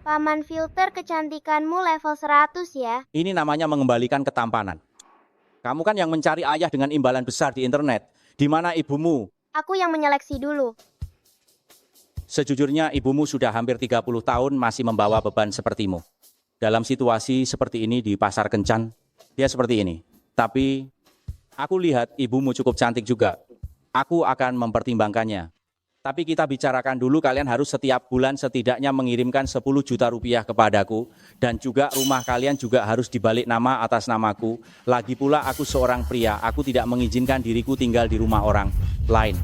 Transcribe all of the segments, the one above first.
Paman, filter kecantikanmu level 100 ya. Ini namanya mengembalikan ketampanan. Kamu kan yang mencari ayah dengan imbalan besar di internet. Di mana ibumu? Aku yang menyeleksi dulu. Sejujurnya ibumu sudah hampir 30 tahun masih membawa beban sepertimu. Dalam situasi seperti ini di pasar kencan, dia seperti ini. Tapi aku lihat ibumu cukup cantik juga. Aku akan mempertimbangkannya. Tapi kita bicarakan dulu, kalian harus setiap bulan setidaknya mengirimkan 10 juta rupiah kepadaku. Dan juga rumah kalian juga harus dibalik nama atas namaku. Lagi pula aku seorang pria, aku tidak mengizinkan diriku tinggal di rumah orang lain.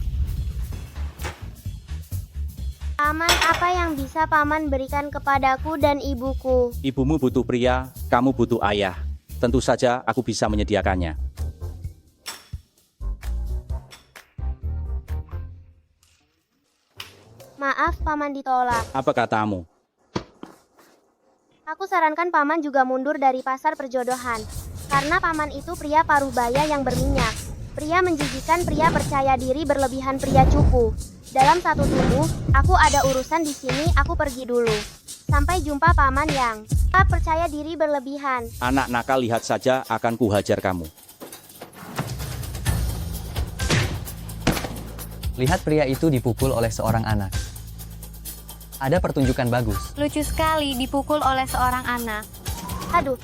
Paman, apa yang bisa Paman berikan kepadaku dan ibuku? Ibumu butuh pria, kamu butuh ayah. Tentu saja aku bisa menyediakannya. Maaf, Paman ditolak. Apa katamu? Aku sarankan Paman juga mundur dari pasar perjodohan. Karena Paman itu pria paruh baya yang berminyak. Pria menjijikan, pria percaya diri berlebihan, pria cupu. Dalam satu tubuh, aku ada urusan di sini, aku pergi dulu. Sampai jumpa Paman yang percaya diri berlebihan. Anak nakal, lihat saja, akan kuhajar kamu. Lihat pria itu dipukul oleh seorang anak. Ada pertunjukan bagus. Lucu sekali dipukul oleh seorang anak. Aduh.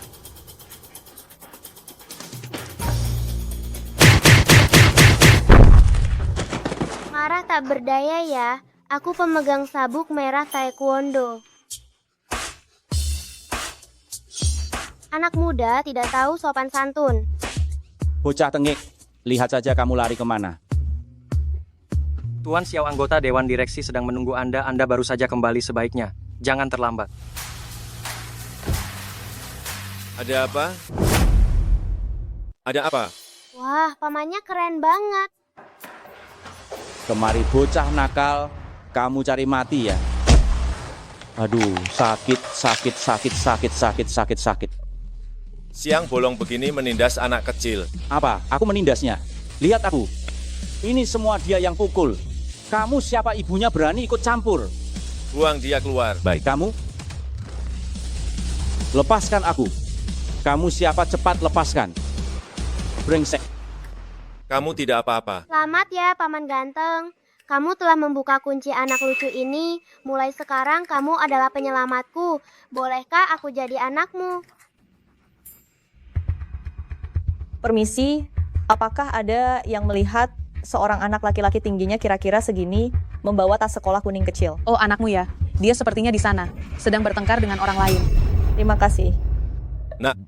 Marah tak berdaya ya. Aku pemegang sabuk merah taekwondo. Anak muda tidak tahu sopan santun. Bocah tengik, lihat saja kamu lari kemana. Tuan Xiao, anggota Dewan Direksi sedang menunggu Anda. Anda baru saja kembali, sebaiknya jangan terlambat. Ada apa? Ada apa? Wah, pamannya keren banget. Kemari bocah nakal, kamu cari mati ya. Aduh, sakit. Siang bolong begini menindas anak kecil. Apa? Aku menindasnya. Lihat aku. Ini semua dia yang pukul. Kamu siapa ibunya berani ikut campur? Buang dia keluar. Baik, kamu. Lepaskan aku. Kamu siapa? Cepat lepaskan. Brengsek. Kamu tidak apa-apa. Selamat ya, Paman ganteng. Kamu telah membuka kunci anak lucu ini. Mulai sekarang kamu adalah penyelamatku. Bolehkah aku jadi anakmu? Permisi, apakah ada yang melihat seorang anak laki-laki tingginya kira-kira segini membawa tas sekolah kuning kecil? Oh, anakmu ya? Dia sepertinya di sana, sedang bertengkar dengan orang lain. Terima kasih. Nak,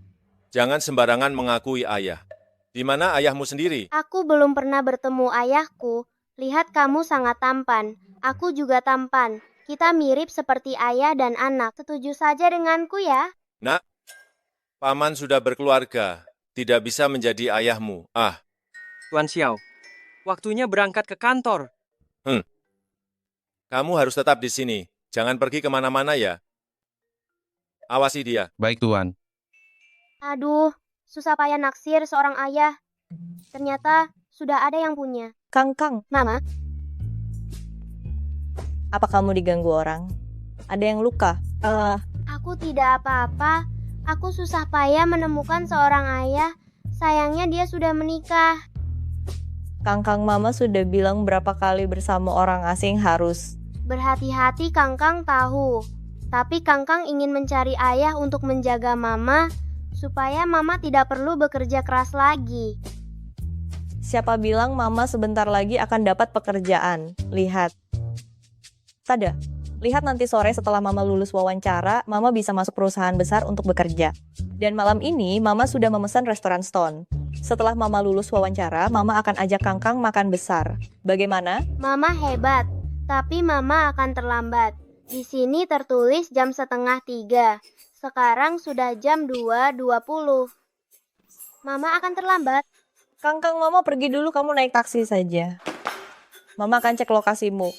jangan sembarangan mengakui ayah. Di mana ayahmu sendiri? Aku belum pernah bertemu ayahku. Lihat, kamu sangat tampan. Aku juga tampan. Kita mirip seperti ayah dan anak. Setuju saja denganku ya? Nak, Paman sudah berkeluarga. Tidak bisa menjadi ayahmu. Tuan Xiao, waktunya berangkat ke kantor. Kamu harus tetap di sini. Jangan pergi kemana-mana ya. Awasi dia. Baik, Tuan. Aduh, susah payah naksir seorang ayah. Ternyata sudah ada yang punya. Kang, Mama, apa kamu diganggu orang? Ada yang luka? aku tidak apa-apa. Aku susah payah menemukan seorang ayah. Sayangnya dia sudah menikah. Kang Mama sudah bilang berapa kali bersama orang asing harus. Berhati-hati, Kangkang tahu. Tapi Kangkang ingin mencari ayah untuk menjaga Mama, supaya Mama tidak perlu bekerja keras lagi. Siapa bilang Mama sebentar lagi akan dapat pekerjaan? Lihat. Tada, lihat nanti sore setelah Mama lulus wawancara, Mama bisa masuk perusahaan besar untuk bekerja. Dan malam ini, Mama sudah memesan restoran Stone. Setelah Mama lulus wawancara, Mama akan ajak Kangkang makan besar. Bagaimana? Mama hebat, tapi Mama akan terlambat. Di sini tertulis jam 2:30. Sekarang sudah jam 2:20. Mama akan terlambat. Kangkang, Mama pergi dulu, kamu naik taksi saja. Mama akan cek lokasimu.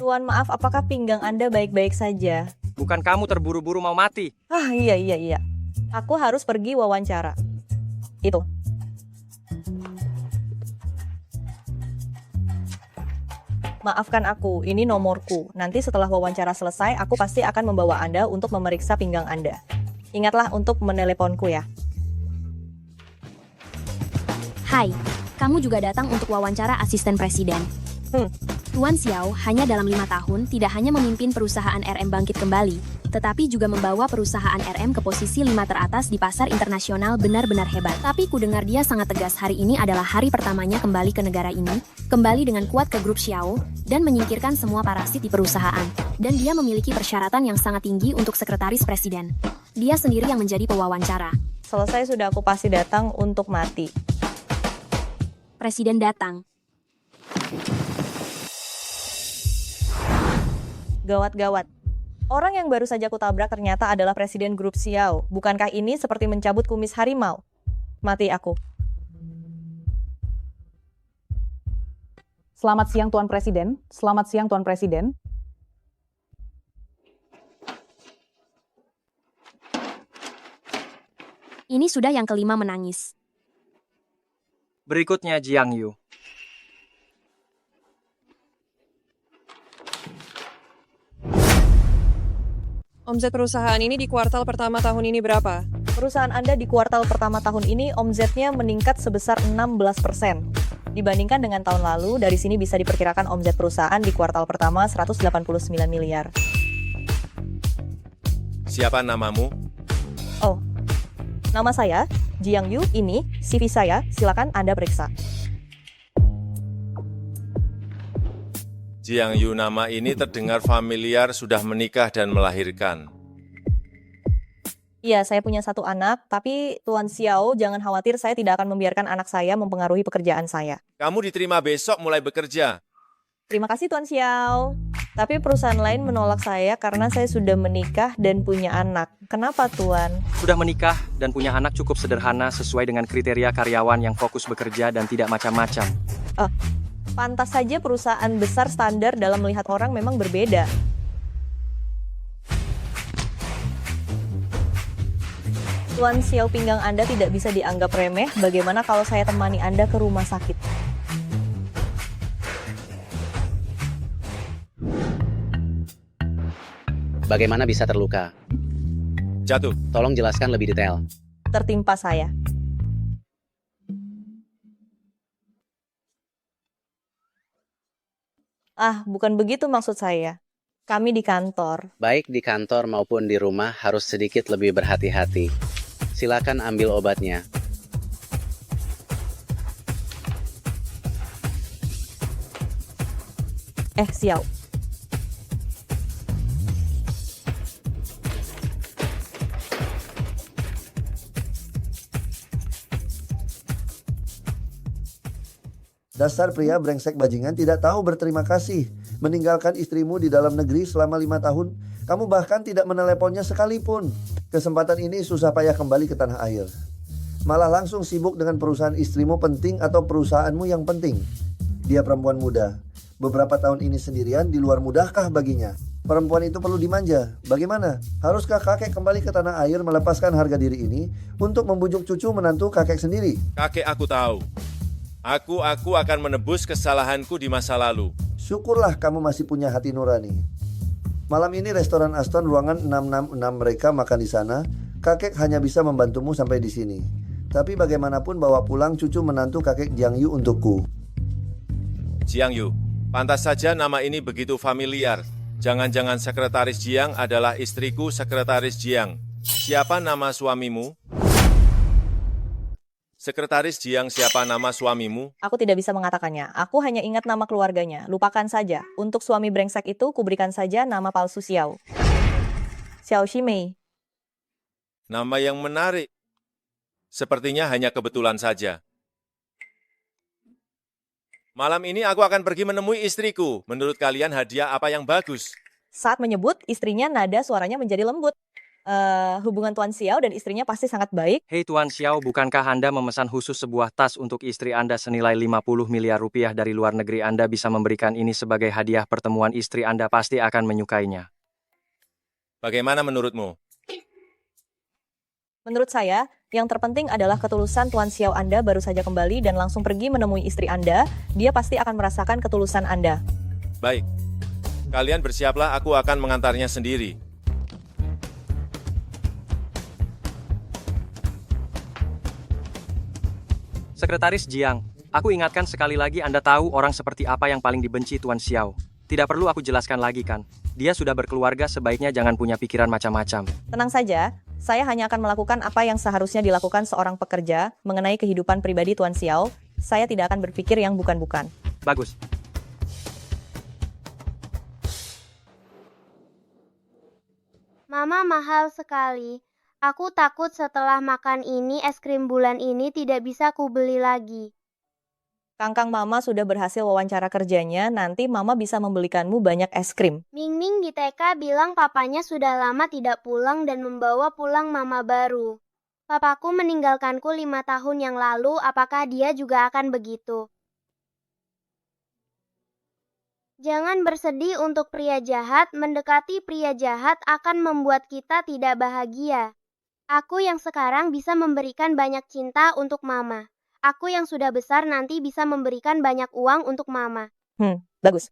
Tuan maaf, apakah pinggang Anda baik-baik saja? Bukan kamu terburu-buru mau mati. Ah, iya. Aku harus pergi wawancara. Itu. Maafkan aku, ini nomorku. Nanti setelah wawancara selesai, aku pasti akan membawa Anda untuk memeriksa pinggang Anda. Ingatlah untuk meneleponku ya. Hai, kamu juga datang untuk wawancara asisten presiden. Tuan Xiao hanya dalam 5 tahun tidak hanya memimpin perusahaan RM bangkit kembali, tetapi juga membawa perusahaan RM ke posisi 5 teratas di pasar internasional benar-benar hebat. Tapi ku dengar dia sangat tegas hari ini adalah hari pertamanya kembali ke negara ini, kembali dengan kuat ke grup Xiao, dan menyingkirkan semua parasit di perusahaan. Dan dia memiliki persyaratan yang sangat tinggi untuk sekretaris presiden. Dia sendiri yang menjadi pewawancara. Selesai sudah, aku pasti datang untuk mati. Presiden datang. Gawat-gawat. Orang yang baru saja kutabrak ternyata adalah Presiden Grup Xiao. Bukankah ini seperti mencabut kumis harimau? Mati aku. Selamat siang Tuan Presiden. Selamat siang Tuan Presiden. Ini sudah yang kelima menangis. Berikutnya Jiang Yu. Omset perusahaan ini di kuartal pertama tahun ini berapa? Perusahaan Anda di kuartal pertama tahun ini omzetnya meningkat sebesar 16%. Dibandingkan dengan tahun lalu, dari sini bisa diperkirakan omset perusahaan di kuartal pertama 189 miliar. Siapa namamu? Oh, nama saya, Jiang Yu, ini CV saya, silakan Anda periksa. Jiang Yu, nama ini terdengar familiar, sudah menikah dan melahirkan. Iya, saya punya 1 anak, tapi Tuan Xiao, jangan khawatir, saya tidak akan membiarkan anak saya mempengaruhi pekerjaan saya. Kamu diterima besok mulai bekerja. Terima kasih Tuan Xiao. Tapi perusahaan lain menolak saya karena saya sudah menikah dan punya anak. Kenapa Tuan? Sudah menikah dan punya anak cukup sederhana sesuai dengan kriteria karyawan yang fokus bekerja dan tidak macam-macam. Pantas saja perusahaan besar standar dalam melihat orang memang berbeda. Tuan Xiao, pinggang Anda tidak bisa dianggap remeh. Bagaimana kalau saya temani Anda ke rumah sakit? Bagaimana bisa terluka? Jatuh. Tolong jelaskan lebih detail. Tertimpa saya. Bukan begitu maksud saya. Kami di kantor. Baik di kantor maupun di rumah harus sedikit lebih berhati-hati. Silakan ambil obatnya. Xiao. Dasar pria brengsek bajingan tidak tahu berterima kasih. Meninggalkan istrimu di dalam negeri selama 5 tahun. Kamu bahkan tidak meneleponnya sekalipun. Kesempatan ini susah payah kembali ke tanah air. Malah langsung sibuk dengan perusahaan istrimu penting atau perusahaanmu yang penting. Dia perempuan muda. Beberapa tahun ini sendirian di luar mudahkah baginya? Perempuan itu perlu dimanja. Bagaimana? Haruskah kakek kembali ke tanah air melepaskan harga diri ini untuk membujuk cucu menantu kakek sendiri? Kakek aku tahu. Aku akan menebus kesalahanku di masa lalu. Syukurlah kamu masih punya hati nurani. Malam ini restoran Aston ruangan 666 mereka makan di sana. Kakek hanya bisa membantumu sampai di sini. Tapi bagaimanapun bawa pulang cucu menantu kakek Jiang Yu untukku. Jiang Yu, pantas saja nama ini begitu familiar. Jangan-jangan sekretaris Jiang adalah istriku sekretaris Jiang. Siapa nama suamimu? Sekretaris Jiang, siapa nama suamimu? Aku tidak bisa mengatakannya. Aku hanya ingat nama keluarganya. Lupakan saja. Untuk suami brengsek itu, kuberikan saja nama palsu Xiao. Xiao Shimei. Nama yang menarik. Sepertinya hanya kebetulan saja. Malam ini aku akan pergi menemui istriku. Menurut kalian hadiah apa yang bagus? Saat menyebut, istrinya nada suaranya menjadi lembut. Hubungan Tuan Xiao dan istrinya pasti sangat baik. Hei Tuan Xiao, bukankah Anda memesan khusus sebuah tas untuk istri Anda senilai 50 miliar rupiah dari luar negeri? Anda bisa memberikan ini sebagai hadiah pertemuan istri Anda pasti akan menyukainya. Bagaimana menurutmu? Menurut saya, yang terpenting adalah ketulusan Tuan Xiao Anda baru saja kembali dan langsung pergi menemui istri Anda. Dia pasti akan merasakan ketulusan Anda. Baik. Kalian bersiaplah, aku akan mengantarnya sendiri. Sekretaris Jiang, aku ingatkan sekali lagi, Anda tahu orang seperti apa yang paling dibenci Tuan Xiao. Tidak perlu aku jelaskan lagi kan? Dia sudah berkeluarga, sebaiknya jangan punya pikiran macam-macam. Tenang saja, saya hanya akan melakukan apa yang seharusnya dilakukan seorang pekerja mengenai kehidupan pribadi Tuan Xiao. Saya tidak akan berpikir yang bukan-bukan. Bagus. Mama mahal sekali. Aku takut setelah makan ini es krim bulan ini tidak bisa kubeli lagi. Kangkang Mama sudah berhasil wawancara kerjanya, nanti Mama bisa membelikanmu banyak es krim. Ming-Ming di TK bilang papanya sudah lama tidak pulang dan membawa pulang mama baru. Papaku meninggalkanku 5 tahun yang lalu, apakah dia juga akan begitu? Jangan bersedih untuk pria jahat, mendekati pria jahat akan membuat kita tidak bahagia. Aku yang sekarang bisa memberikan banyak cinta untuk mama. Aku yang sudah besar nanti bisa memberikan banyak uang untuk mama. Bagus.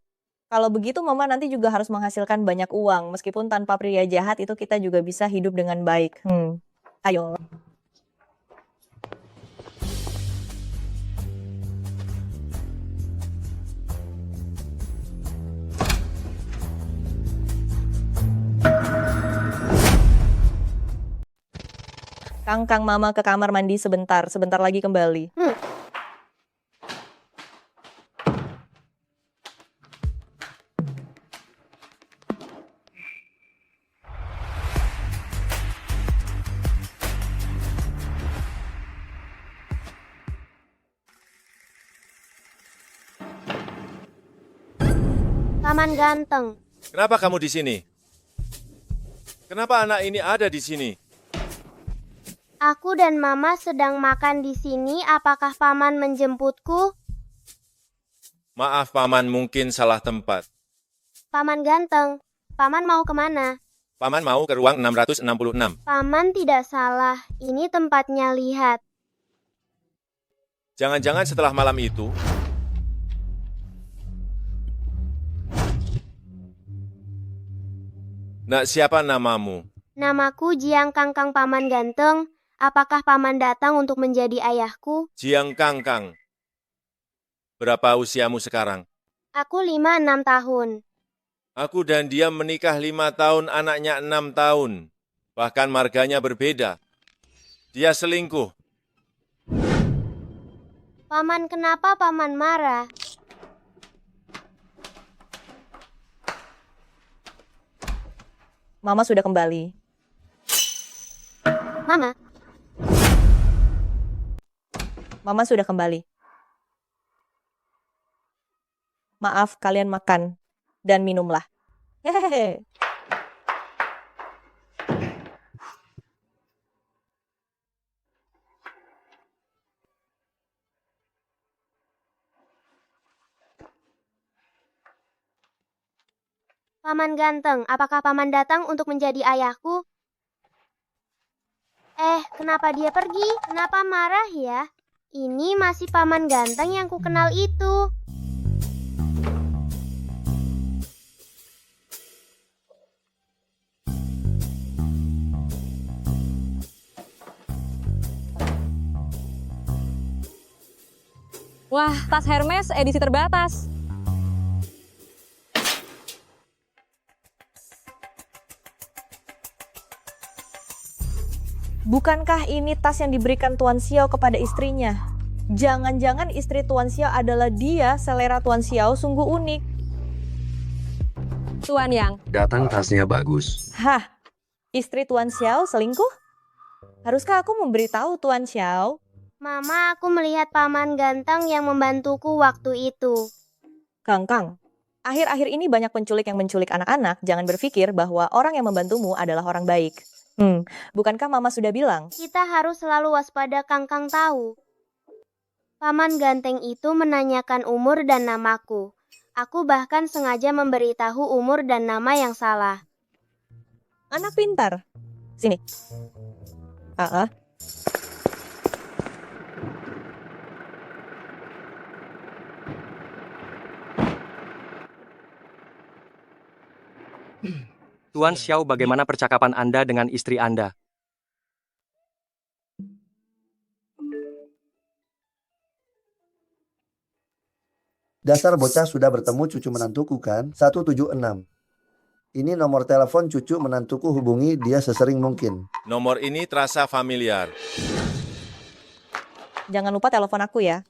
Kalau begitu Mama nanti juga harus menghasilkan banyak uang. Meskipun tanpa pria jahat itu kita juga bisa hidup dengan baik. Ayo. Kangkang Mama ke kamar mandi sebentar lagi kembali. Paman ganteng. Kenapa kamu di sini? Kenapa anak ini ada di sini? Aku dan mama sedang makan di sini. Apakah paman menjemputku? Maaf Paman, mungkin salah tempat. Paman ganteng. Paman mau kemana? Paman mau ke ruang 666. Paman tidak salah. Ini tempatnya, lihat. Jangan-jangan setelah malam itu, Nak, siapa namamu? Namaku Jiang Kangkang Paman ganteng. Apakah paman datang untuk menjadi ayahku? Jiang Kangkang. Berapa usiamu sekarang? Aku 5-6 tahun. Aku dan dia menikah 5 tahun, anaknya 6 tahun. Bahkan marganya berbeda. Dia selingkuh. Paman, kenapa paman marah? Mama sudah kembali. Mama. Mama sudah kembali. Maaf, kalian makan dan minumlah. Hehehe. Paman ganteng, apakah paman datang untuk menjadi ayahku? Kenapa dia pergi? Kenapa marah ya? Ini masih paman ganteng yang ku kenal itu. Wah, tas Hermes edisi terbatas. Bukankah ini tas yang diberikan Tuan Xiao kepada istrinya? Jangan-jangan istri Tuan Xiao adalah dia, selera Tuan Xiao sungguh unik. Tuan Yang. Datang tasnya bagus. Hah, istri Tuan Xiao selingkuh? Haruskah aku memberitahu Tuan Xiao? Mama, aku melihat paman ganteng yang membantuku waktu itu. Kangkang, akhir-akhir ini banyak penculik yang menculik anak-anak. Jangan berpikir bahwa orang yang membantumu adalah orang baik. Bukankah Mama sudah bilang? Kita harus selalu waspada, Kangkang tahu. Paman ganteng itu menanyakan umur dan namaku. Aku bahkan sengaja memberitahu umur dan nama yang salah. Anak pintar. Sini. Tuan Xiao, bagaimana percakapan Anda dengan istri Anda? Dasar bocah, sudah bertemu cucu menantuku kan? 176. Ini nomor telepon cucu menantuku, hubungi dia sesering mungkin. Nomor ini terasa familiar. Jangan lupa telepon aku ya.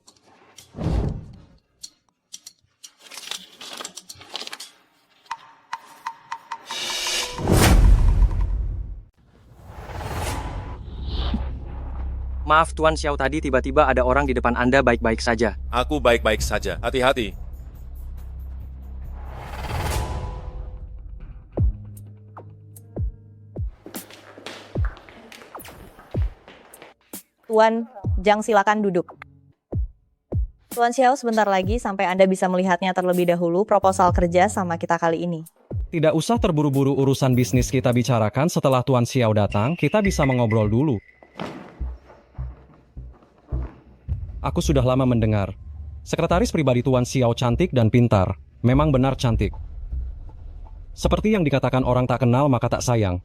Maaf Tuan Xiao, tadi tiba-tiba ada orang di depan Anda baik-baik saja. Aku baik-baik saja. Hati-hati. Tuan Zhang, silakan duduk. Tuan Xiao, sebentar lagi sampai Anda bisa melihatnya terlebih dahulu proposal kerja sama kita kali ini. Tidak usah terburu-buru, urusan bisnis kita bicarakan setelah Tuan Xiao datang, kita bisa mengobrol dulu. Aku sudah lama mendengar. Sekretaris pribadi Tuan Xiao cantik dan pintar. Memang benar cantik. Seperti yang dikatakan orang tak kenal maka tak sayang.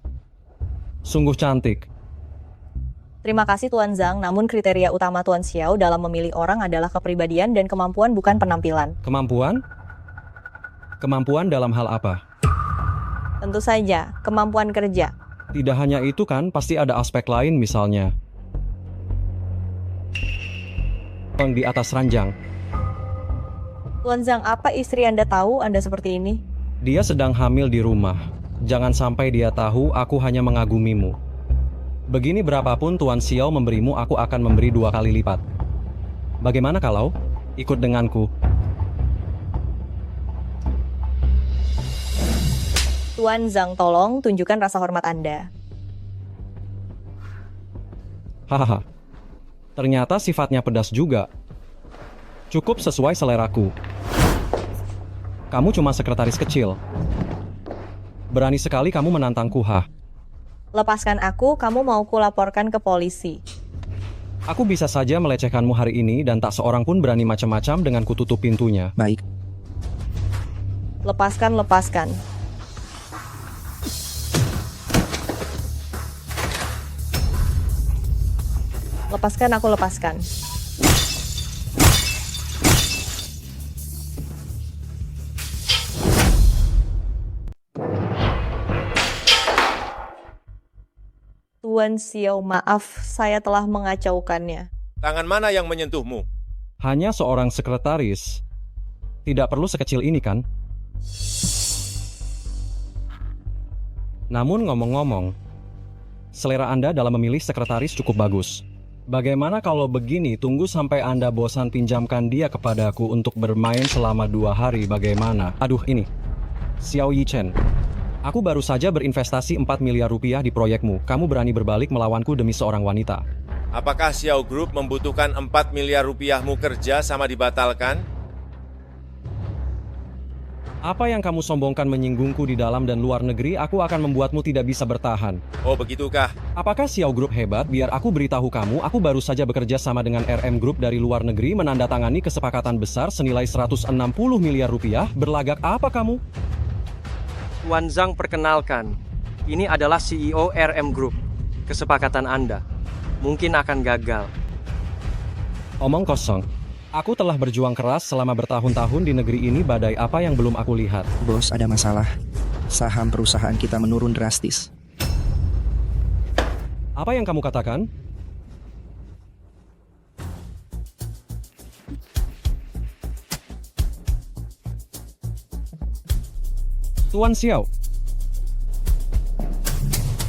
Sungguh cantik. Terima kasih Tuan Zhang, namun kriteria utama Tuan Xiao dalam memilih orang adalah kepribadian dan kemampuan, bukan penampilan. Kemampuan? Kemampuan dalam hal apa? Tentu saja, kemampuan kerja. Tidak hanya itu kan, pasti ada aspek lain misalnya. Yang di atas ranjang. Tuan Zhang, apa istri Anda tahu Anda seperti ini? Dia sedang hamil di rumah. Jangan sampai dia tahu aku hanya mengagumimu. Begini, berapapun Tuan Xiao memberimu, aku akan memberi 2 kali lipat. Bagaimana kalau ikut denganku? Tuan Zhang, tolong tunjukkan rasa hormat Anda. Hahaha. Ternyata sifatnya pedas juga. Cukup sesuai seleraku. Kamu cuma sekretaris kecil. Berani sekali kamu menantangku, Lepaskan aku, kamu mau kulaporkan ke polisi. Aku bisa saja melecehkanmu hari ini dan tak seorang pun berani macam-macam dengan kututup pintunya. Baik. Lepaskan. Lepaskan, aku lepaskan. Tuan Xiao, maaf, saya telah mengacaukannya. Tangan mana yang menyentuhmu? Hanya seorang sekretaris. Tidak perlu sekecil ini kan? Namun ngomong-ngomong, selera Anda dalam memilih sekretaris cukup bagus. Bagaimana kalau begini, tunggu sampai Anda bosan, pinjamkan dia kepadaku untuk bermain selama 2 hari, bagaimana? Aduh, ini. Xiao Yichen. Aku baru saja berinvestasi 4 miliar rupiah di proyekmu. Kamu berani berbalik melawanku demi seorang wanita. Apakah Xiao Group membutuhkan 4 miliar rupiahmu kerja sama dibatalkan? Apa yang kamu sombongkan menyinggungku di dalam dan luar negeri, aku akan membuatmu tidak bisa bertahan. Oh, begitukah? Apakah Xiao Group hebat? Biar aku beritahu kamu, aku baru saja bekerja sama dengan RM Group dari luar negeri, menandatangani kesepakatan besar senilai 160 miliar rupiah. Berlagak apa kamu? Tuan Zhang, perkenalkan. Ini adalah CEO RM Group. Kesepakatan Anda mungkin akan gagal. Omong kosong. Aku telah berjuang keras selama bertahun-tahun di negeri ini, badai apa yang belum aku lihat. Bos, ada masalah. Saham perusahaan kita menurun drastis. Apa yang kamu katakan? Tuan Xiao,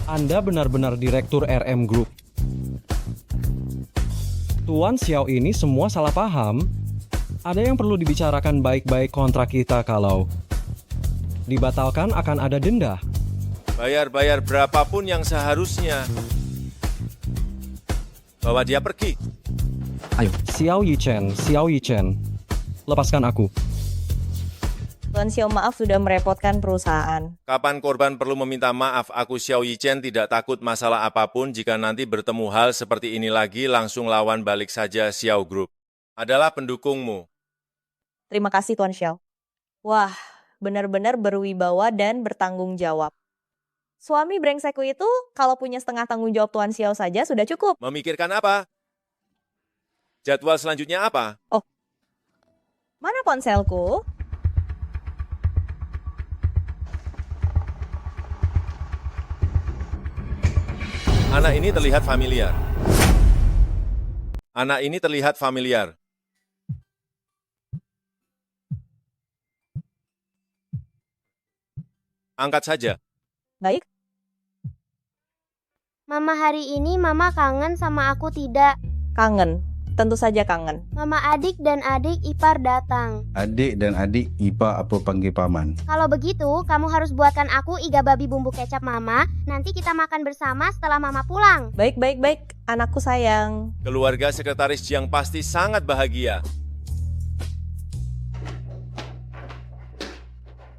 Anda benar-benar direktur RM Group. Tuan Xiao, ini semua salah paham. Ada yang perlu dibicarakan baik-baik kontrak kita, kalau dibatalkan akan ada denda. Bayar-bayar berapapun yang seharusnya. Bawa dia pergi. Ayo, Xiao Yichen, lepaskan aku. Tuan Xiao, maaf sudah merepotkan perusahaan. Kapan korban perlu meminta maaf? Aku Xiao Yichen tidak takut masalah apapun. Jika nanti bertemu hal seperti ini lagi, langsung lawan balik saja. Xiao Group adalah pendukungmu. Terima kasih Tuan Xiao. Wah, benar-benar berwibawa dan bertanggung jawab. Suami brengsekku itu kalau punya setengah tanggung jawab Tuan Xiao saja sudah cukup. Memikirkan apa? Jadwal selanjutnya apa? Oh, mana ponselku? Anak ini terlihat familiar. Anak ini terlihat familiar. Angkat saja. Baik. Mama, hari ini Mama kangen sama aku tidak? Kangen, tentu saja kangen. Mama, adik dan adik ipar datang. Adik dan adik ipar apa panggil paman? Kalau begitu, kamu harus buatkan aku iga babi bumbu kecap Mama. Nanti kita makan bersama setelah Mama pulang. Baik, anakku sayang. Keluarga Sekretaris Jiang pasti sangat bahagia.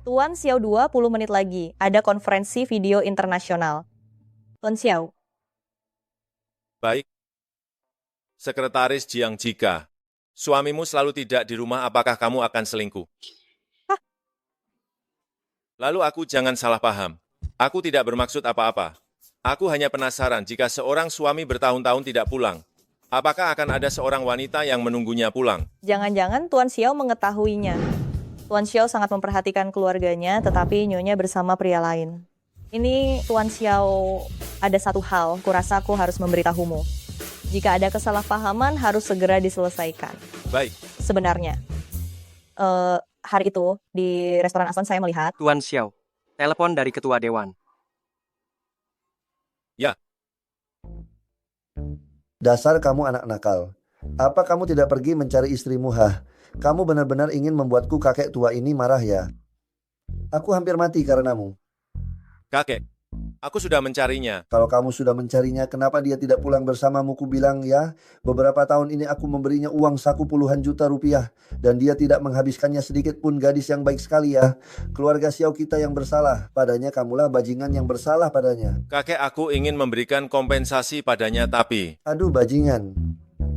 Tuan Xiao 20 menit lagi, ada konferensi video internasional. Tuan Xiao. Baik. Sekretaris Jiang, jika suamimu selalu tidak di rumah, apakah kamu akan selingkuh? Hah? Lalu aku jangan salah paham. Aku tidak bermaksud apa-apa. Aku hanya penasaran jika seorang suami bertahun-tahun tidak pulang. Apakah akan ada seorang wanita yang menunggunya pulang? Jangan-jangan Tuan Xiao mengetahuinya. Tuan Xiao sangat memperhatikan keluarganya, tetapi nyonya bersama pria lain. Ini Tuan Xiao, ada satu hal, kurasa aku harus memberitahumu. Jika ada kesalahpahaman, harus segera diselesaikan. Baik. Sebenarnya, hari itu di restoran Aston saya melihat... Tuan Xiao, telepon dari Ketua Dewan. Ya. Dasar kamu anak nakal. Apa kamu tidak pergi mencari istrimu, Hah? Kamu benar-benar ingin membuatku kakek tua ini marah ya? Aku hampir mati karenamu. Kakek, aku sudah mencarinya. Kalau kamu sudah mencarinya, kenapa dia tidak pulang bersamamu? Ku bilang ya, beberapa tahun ini aku memberinya uang saku puluhan juta rupiah. Dan dia tidak menghabiskannya sedikit pun. Gadis yang baik sekali ya. Keluarga Xiao kita yang bersalah. Padanya kamulah bajingan yang bersalah padanya. Kakek, aku ingin memberikan kompensasi padanya tapi... Aduh bajingan.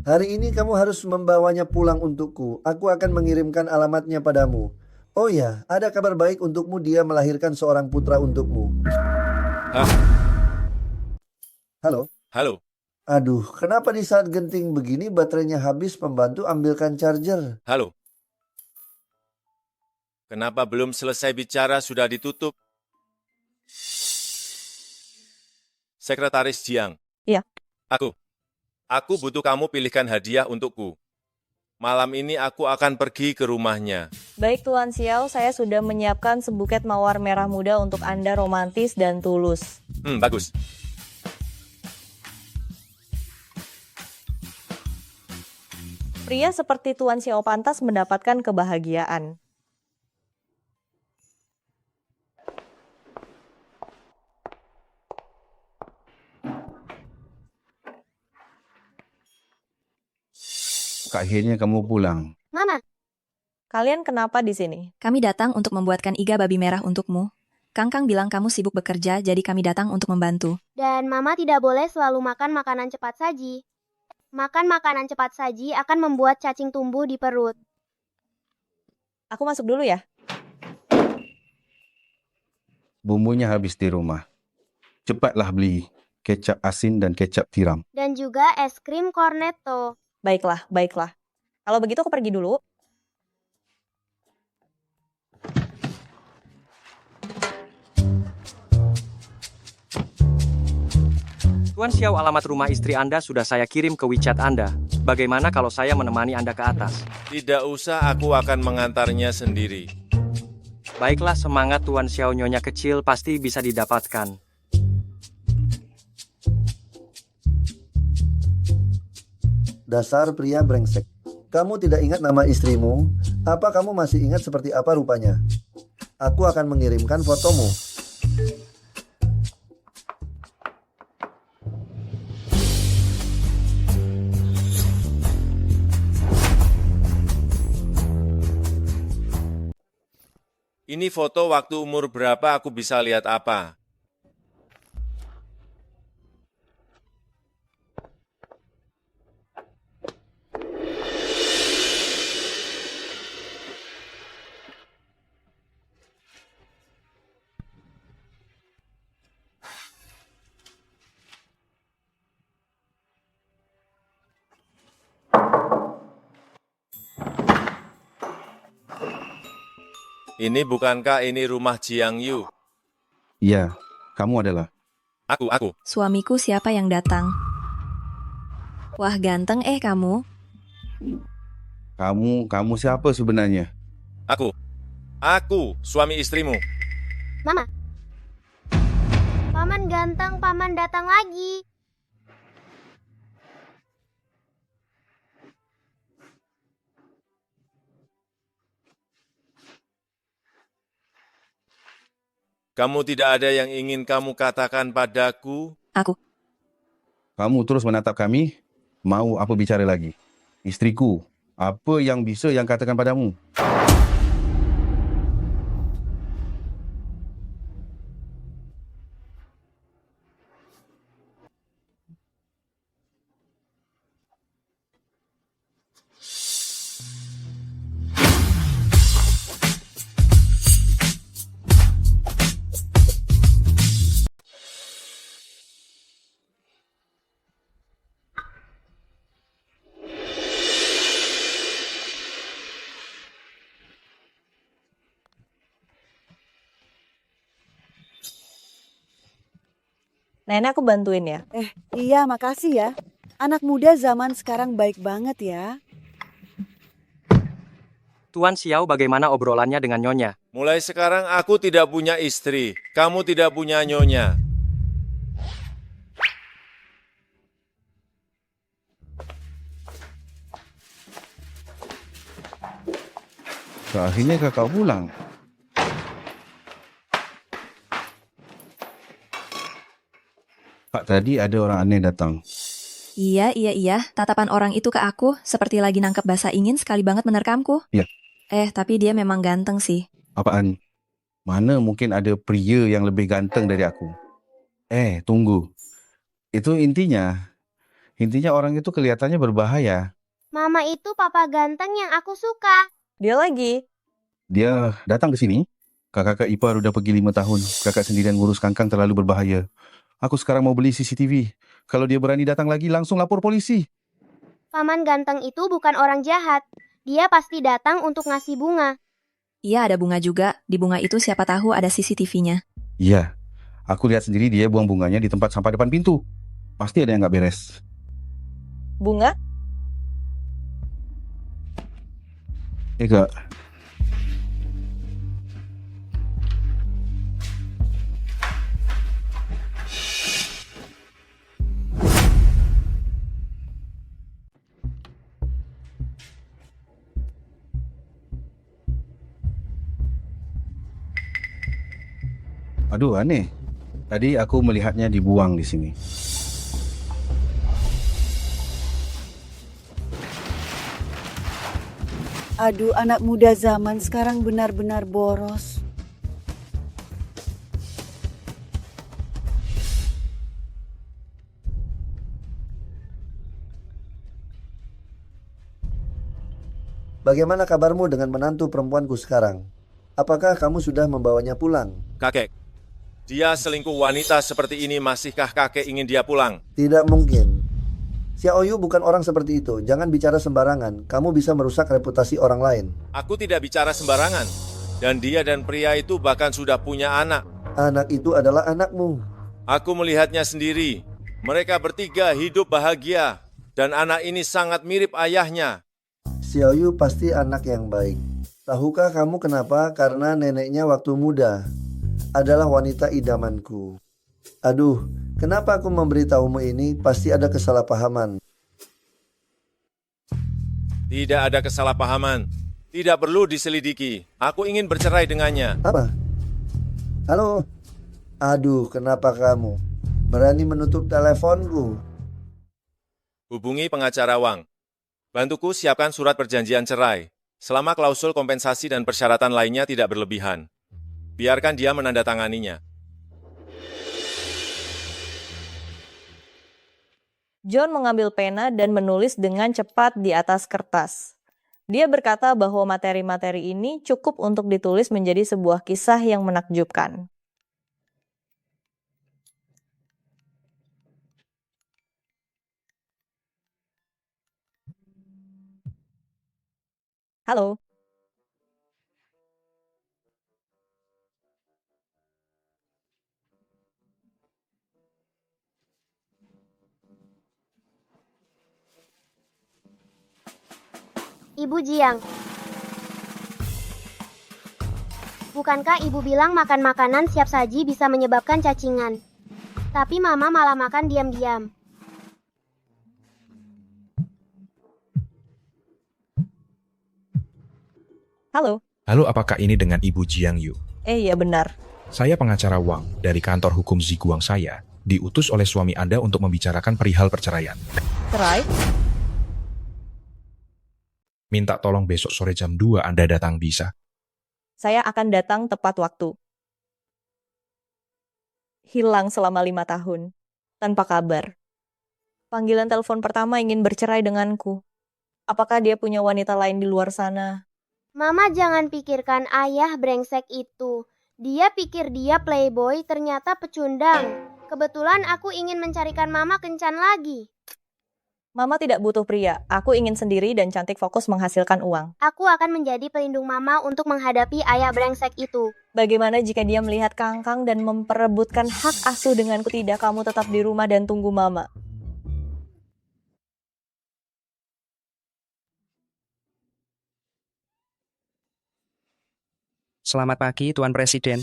Hari ini kamu harus membawanya pulang untukku. Aku akan mengirimkan alamatnya padamu. Oh ya, ada kabar baik untukmu, dia melahirkan seorang putra untukmu. Hah? Halo? Halo? Aduh, kenapa di saat genting begini baterainya habis? Pembantu ambilkan charger. Halo? Kenapa belum selesai bicara sudah ditutup? Sekretaris Jiang. Iya. Aku butuh kamu pilihkan hadiah untukku. Malam ini aku akan pergi ke rumahnya. Baik Tuan Xiao, saya sudah menyiapkan sebuket mawar merah muda untuk Anda, romantis dan tulus. Bagus. Pria seperti Tuan Xiao pantas mendapatkan kebahagiaan. Akhirnya kamu pulang. Mama. Kalian kenapa di sini? Kami datang untuk membuatkan iga babi merah untukmu. Kangkang bilang kamu sibuk bekerja, jadi kami datang untuk membantu. Dan Mama tidak boleh selalu makan makanan cepat saji. Makan makanan cepat saji akan membuat cacing tumbuh di perut. Aku masuk dulu ya. Bumbunya habis di rumah. Cepatlah beli kecap asin dan kecap tiram. Dan juga es krim cornetto. Baiklah. Kalau begitu aku pergi dulu. Tuan Xiao, alamat rumah istri Anda sudah saya kirim ke WeChat Anda. Bagaimana kalau saya menemani Anda ke atas? Tidak usah, aku akan mengantarnya sendiri. Baiklah, semangat Tuan Xiao, nyonya kecil pasti bisa didapatkan. Dasar pria brengsek. Kamu tidak ingat nama istrimu? Apa kamu masih ingat seperti apa rupanya? Aku akan mengirimkan fotomu. Ini foto waktu umur berapa aku bisa lihat apa? Ini bukankah ini rumah Jiang Yu? Iya, kamu adalah. Aku. Suamiku siapa yang datang? Wah ganteng kamu. Kamu siapa sebenarnya? Aku, suami istrimu. Mama. Paman ganteng, paman datang lagi. Kamu tidak ada yang ingin kamu katakan padaku? Kamu terus menatap kami? Mau apa bicara lagi? Istriku, apa yang bisa yang katakan padamu? Nenek aku bantuin ya. Iya, makasih ya. Anak muda zaman sekarang baik banget ya. Tuan Xiao bagaimana obrolannya dengan Nyonya? Mulai sekarang aku tidak punya istri. Kamu tidak punya nyonya. Akhirnya kakak pulang. Pak, tadi ada orang aneh datang. Iya. Tatapan orang itu ke aku seperti lagi nangkep bahasa ingin sekali banget menerkamku. Ya. Tapi dia memang ganteng sih. Apaan? Mana mungkin ada pria yang lebih ganteng dari aku? Tunggu. Itu intinya orang itu kelihatannya berbahaya. Mama itu papa ganteng yang aku suka. Dia lagi. Dia datang ke sini. Kakak ipar udah pergi 5 tahun. Kakak sendirian ngurus kangkang terlalu berbahaya. Aku sekarang mau beli CCTV. Kalau dia berani datang lagi, langsung lapor polisi. Paman ganteng itu bukan orang jahat. Dia pasti datang untuk ngasih bunga. Iya ada bunga juga. Di bunga itu siapa tahu ada CCTV-nya. Iya. Aku lihat sendiri dia buang bunganya di tempat sampah depan pintu. Pasti ada yang nggak beres. Bunga? Kak. Aduh, aneh. Tadi aku melihatnya dibuang di sini. Aduh, anak muda zaman sekarang benar-benar boros. Bagaimana kabarmu dengan menantu perempuanku sekarang? Apakah kamu sudah membawanya pulang? Kakek, dia selingkuh wanita seperti ini, masihkah kakek ingin dia pulang? Tidak mungkin. Xiaoyu bukan orang seperti itu. Jangan bicara sembarangan. Kamu bisa merusak reputasi orang lain. Aku tidak bicara sembarangan. Dan dia dan pria itu bahkan sudah punya anak. Anak itu adalah anakmu. Aku melihatnya sendiri. Mereka bertiga hidup bahagia. Dan anak ini sangat mirip ayahnya. Xiaoyu pasti anak yang baik. Tahukah kamu kenapa? Karena neneknya waktu muda adalah wanita idamanku. Aduh, kenapa aku memberitahumu ini? Pasti ada kesalahpahaman. Tidak ada kesalahpahaman. Tidak perlu diselidiki. Aku ingin bercerai dengannya. Apa? Halo? Aduh, kenapa kamu berani menutup teleponku? Hubungi pengacara Wang. Bantuku siapkan surat perjanjian cerai. Selama klausul kompensasi dan persyaratan lainnya tidak berlebihan. Biarkan dia menandatanganinya. John mengambil pena dan menulis dengan cepat di atas kertas. Dia berkata bahwa materi-materi ini cukup untuk ditulis menjadi sebuah kisah yang menakjubkan. Halo. Ibu Jiang. Bukankah ibu bilang makan makanan siap saji bisa menyebabkan cacingan? Tapi mama malah makan diam-diam. Halo. Halo, apakah ini dengan Ibu Jiang Yu? Iya benar. Saya pengacara Wang dari kantor hukum Ziguang saya, diutus oleh suami Anda untuk membicarakan perihal perceraian. Cerai? Minta tolong besok sore jam 2 Anda datang bisa? Saya akan datang tepat waktu. Hilang selama 5 tahun. Tanpa kabar. Panggilan telepon pertama ingin bercerai denganku. Apakah dia punya wanita lain di luar sana? Mama jangan pikirkan ayah brengsek itu. Dia pikir dia playboy, ternyata pecundang. Kebetulan aku ingin mencarikan mama kencan lagi. Mama tidak butuh pria. Aku ingin sendiri dan cantik fokus menghasilkan uang. Aku akan menjadi pelindung mama untuk menghadapi ayah brengsek itu. Bagaimana jika dia melihat Kangkang dan memperebutkan hak asuh denganku? Tidak, kamu tetap di rumah dan tunggu mama. Selamat pagi, Tuan Presiden.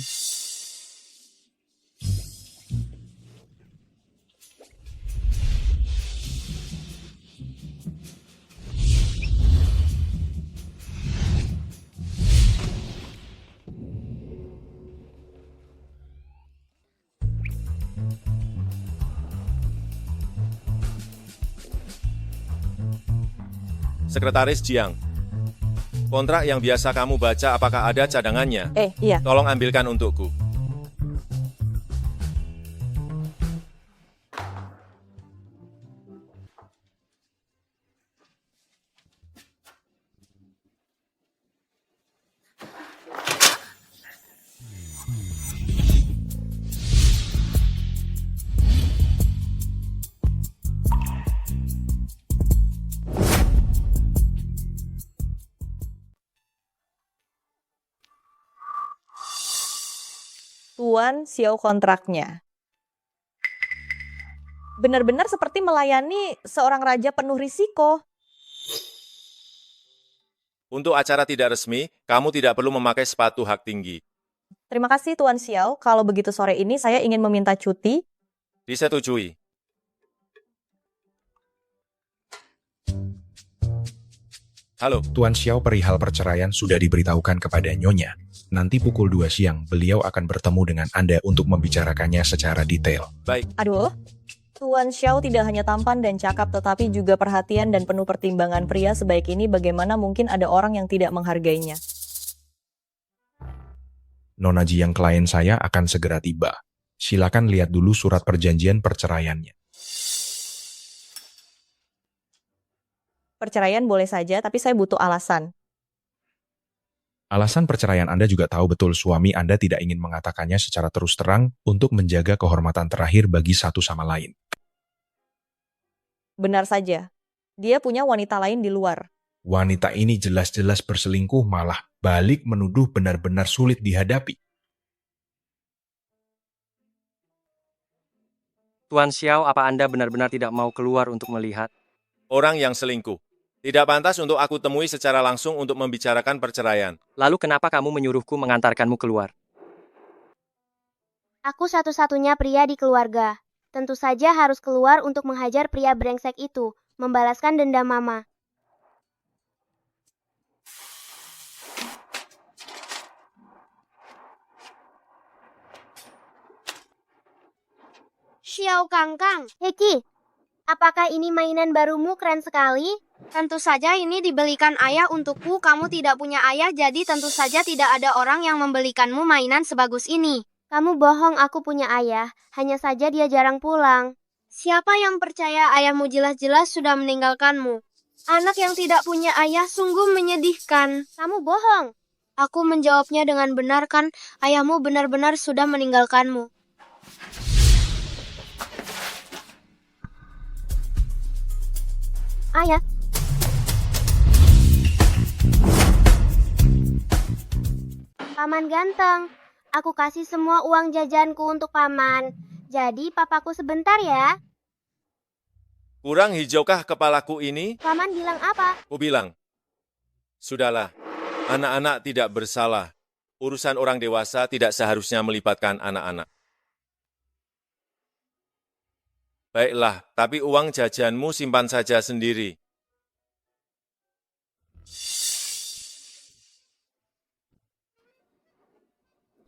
Sekretaris Jiang. Kontrak yang biasa kamu baca apakah ada cadangannya? Iya. Tolong ambilkan untukku. Tuan Xiao kontraknya. Benar-benar seperti melayani seorang raja penuh risiko. Untuk acara tidak resmi, kamu tidak perlu memakai sepatu hak tinggi. Terima kasih Tuan Xiao. Kalau begitu sore ini saya ingin meminta cuti. Disetujui. Halo. Tuan Xiao, perihal perceraian sudah diberitahukan kepada Nyonya. Nanti pukul 2 siang, beliau akan bertemu dengan Anda untuk membicarakannya secara detail. Baik. Aduh, Tuan Xiao tidak hanya tampan dan cakap, tetapi juga perhatian dan penuh pertimbangan. Pria sebaik ini bagaimana mungkin ada orang yang tidak menghargainya? Nona Jiang, klien saya akan segera tiba. Silakan lihat dulu surat perjanjian perceraiannya. Perceraian boleh saja, tapi saya butuh alasan. Alasan perceraian Anda juga tahu betul suami Anda tidak ingin mengatakannya secara terus terang untuk menjaga kehormatan terakhir bagi satu sama lain. Benar saja. Dia punya wanita lain di luar. Wanita ini jelas-jelas berselingkuh, malah balik menuduh, benar-benar sulit dihadapi. Tuan Xiao, apa Anda benar-benar tidak mau keluar untuk melihat? Orang yang selingkuh. Tidak pantas untuk aku temui secara langsung untuk membicarakan perceraian. Lalu kenapa kamu menyuruhku mengantarkanmu keluar? Aku satu-satunya pria di keluarga. Tentu saja harus keluar untuk menghajar pria brengsek itu, membalaskan dendam mama. Xiao Kangkang. Heki, apakah ini mainan barumu? Keren sekali. Tentu saja ini dibelikan ayah untukku. Kamu tidak punya ayah, jadi tentu saja tidak ada orang yang membelikanmu mainan sebagus ini. Kamu bohong, aku punya ayah. Hanya saja dia jarang pulang. Siapa yang percaya ayahmu jelas-jelas sudah meninggalkanmu? Anak yang tidak punya ayah sungguh menyedihkan. Kamu bohong. Aku menjawabnya dengan benar, kan? Ayahmu benar-benar sudah meninggalkanmu. Ayah. Paman ganteng, aku kasih semua uang jajanku untuk paman. Jadi papaku sebentar ya. Kurang hijaukah kepalaku ini? Paman bilang apa? Ku bilang, sudahlah, anak-anak tidak bersalah. Urusan orang dewasa tidak seharusnya melibatkan anak-anak. Baiklah, tapi uang jajanmu simpan saja sendiri.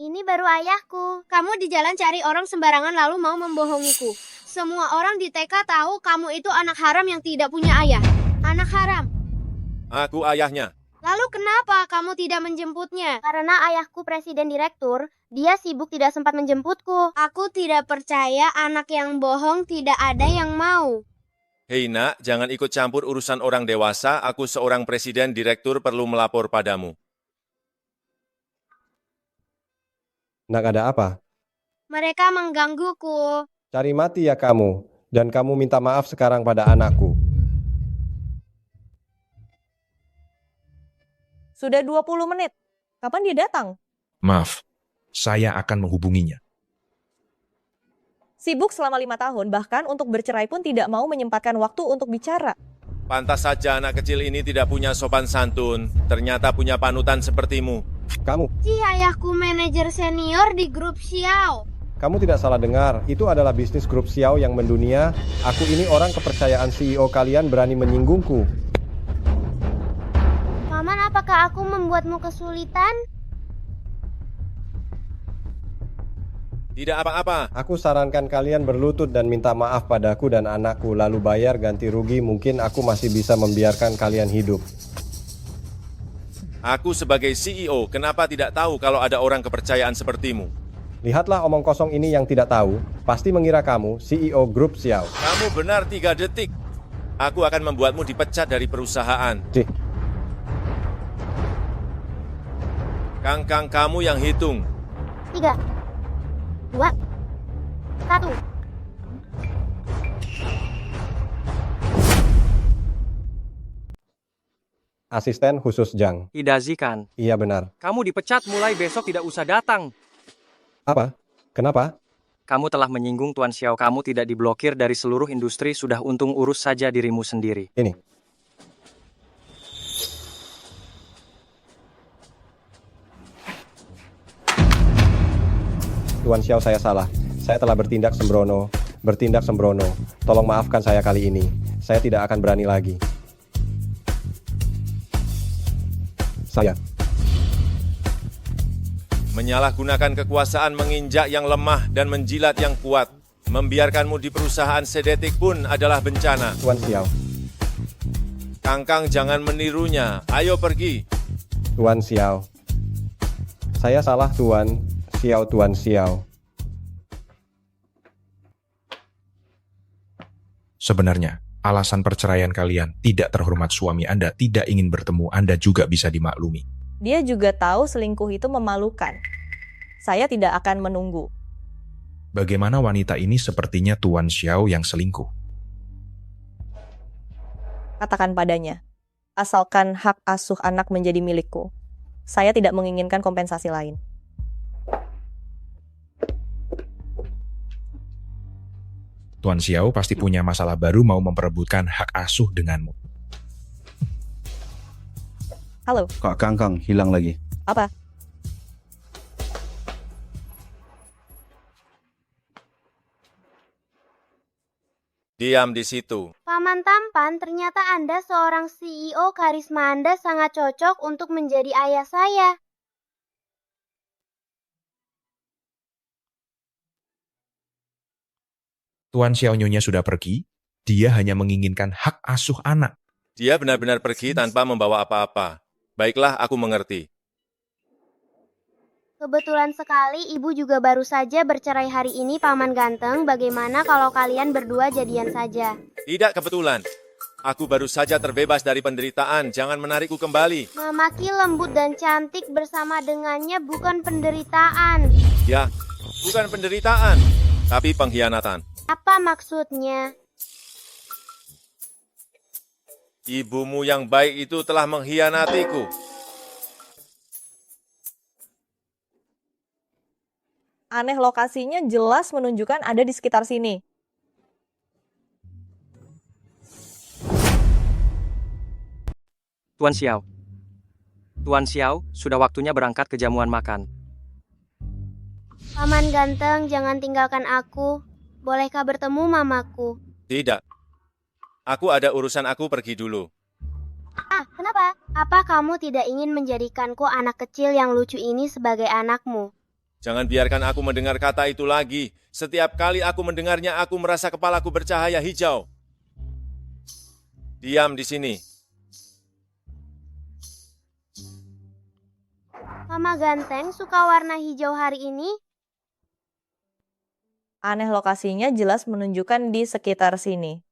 Ini baru ayahku. Kamu di jalan cari orang sembarangan lalu mau membohongiku. Semua orang di TK tahu kamu itu anak haram yang tidak punya ayah. Anak haram. Aku ayahnya. Lalu kenapa kamu tidak menjemputnya? Karena ayahku presiden direktur, dia sibuk tidak sempat menjemputku. Aku tidak percaya anak yang bohong tidak ada yang mau. Hei nak, jangan ikut campur urusan orang dewasa. Aku seorang presiden direktur perlu melapor padamu. Nak, ada apa? Mereka menggangguku. Cari mati ya kamu, dan kamu minta maaf sekarang pada anakku. Sudah 20 menit. Kapan dia datang? Maaf, saya akan menghubunginya. Sibuk selama 5 tahun, bahkan untuk bercerai pun tidak mau menyempatkan waktu untuk bicara. Pantas saja anak kecil ini tidak punya sopan santun. Ternyata punya panutan sepertimu. Kamu. Si ayahku manajer senior di grup Xiao. Kamu tidak salah dengar, itu adalah bisnis grup Xiao yang mendunia. Aku ini orang kepercayaan CEO kalian berani menyinggungku. Paman, apakah aku membuatmu kesulitan? Tidak apa-apa. Aku sarankan kalian berlutut dan minta maaf padaku dan anakku, lalu bayar ganti rugi. Mungkin aku masih bisa membiarkan kalian hidup. Aku sebagai CEO, kenapa tidak tahu kalau ada orang kepercayaan sepertimu? Lihatlah omong kosong ini yang tidak tahu, pasti mengira kamu CEO grup Xiao. Kamu benar 3 detik. Aku akan membuatmu dipecat dari perusahaan. Kangkang kamu yang hitung. 3, 2, 1. Asisten khusus Jang. Hidazi kan? Iya benar. Kamu dipecat, mulai besok tidak usah datang. Apa? Kenapa? Kamu telah menyinggung Tuan Xiao. Kamu tidak diblokir dari seluruh industri. Sudah, untung urus saja dirimu sendiri. Ini. Tuan Xiao, saya salah. Saya telah bertindak sembrono. Tolong maafkan saya kali ini. Saya tidak akan berani lagi. Saya menyalahgunakan kekuasaan, menginjak yang lemah dan menjilat yang kuat. Membiarkanmu di perusahaan sedetik pun adalah bencana. Tuan Xiao. Kangkang, jangan menirunya. Ayo pergi. Tuan Xiao. Saya salah, Tuan Xiao, Tuan Xiao. Sebenarnya, alasan perceraian kalian tidak terhormat suami Anda tidak ingin bertemu, Anda juga bisa dimaklumi. Dia juga tahu selingkuh itu memalukan. Saya tidak akan menunggu. Bagaimana wanita ini sepertinya Tuan Xiao yang selingkuh? Katakan padanya, asalkan hak asuh anak menjadi milikku. Saya tidak menginginkan kompensasi lain. Tuan Xiao pasti punya masalah baru mau memperebutkan hak asuh denganmu. Halo. Kak Kangkang hilang lagi. Apa? Diam di situ. Paman tampan, ternyata Anda seorang CEO. Karisma Anda sangat cocok untuk menjadi ayah saya. Tuan Xiao Nyonya sudah pergi, dia hanya menginginkan hak asuh anak. Dia benar-benar pergi tanpa membawa apa-apa. Baiklah, aku mengerti. Kebetulan sekali ibu juga baru saja bercerai hari ini, Paman Ganteng. Bagaimana kalau kalian berdua jadian saja? Tidak kebetulan. Aku baru saja terbebas dari penderitaan. Jangan menarikku kembali. Mamaki lembut dan cantik bersama dengannya bukan penderitaan. Ya, bukan penderitaan, tapi pengkhianatan. Apa maksudnya? Ibumu yang baik itu telah mengkhianatiku. Aneh, lokasinya jelas menunjukkan ada di sekitar sini. Tuan Xiao. Tuan Xiao, sudah waktunya berangkat ke jamuan makan. Paman Ganteng, jangan tinggalkan aku. Bolehkah bertemu mamaku? Tidak. Aku ada urusan, aku pergi dulu. Ah, kenapa? Apa kamu tidak ingin menjadikanku anak kecil yang lucu ini sebagai anakmu? Jangan biarkan aku mendengar kata itu lagi. Setiap kali aku mendengarnya, aku merasa kepalaku bercahaya hijau. Diam di sini. Mama Ganteng suka warna hijau hari ini? Aneh, lokasinya jelas menunjukkan di sekitar sini.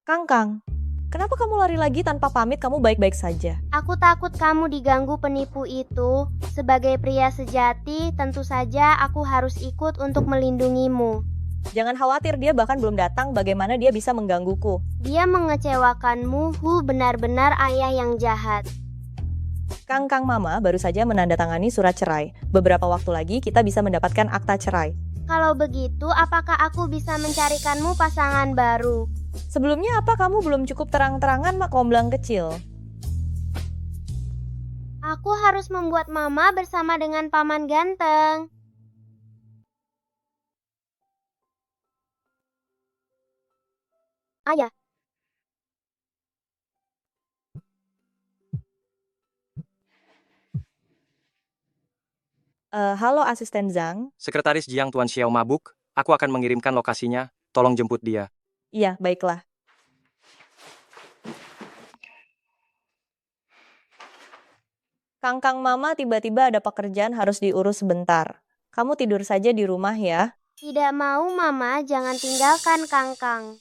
Kangkang, kenapa kamu lari lagi tanpa pamit? Kamu baik-baik saja. Aku takut kamu diganggu penipu itu. Sebagai pria sejati, tentu saja aku harus ikut untuk melindungimu. Jangan khawatir, dia bahkan belum datang. Bagaimana dia bisa menggangguku? Dia mengecewakanmu, benar-benar ayah yang jahat. Kangkang Mama baru saja menandatangani surat cerai. Beberapa waktu lagi kita bisa mendapatkan akta cerai. Kalau begitu, apakah aku bisa mencarikanmu pasangan baru? Sebelumnya apa kamu belum cukup terang-terangan, Mak Komblang kecil? Aku harus membuat mama bersama dengan Paman Ganteng. Ayah. Halo Asisten Zhang. Sekretaris Jiang Tuan Xiao mabuk, aku akan mengirimkan lokasinya, tolong jemput dia. Iya, baiklah. Kangkang Mama tiba-tiba ada pekerjaan harus diurus sebentar. Kamu tidur saja di rumah ya. Tidak mau Mama, jangan tinggalkan Kangkang.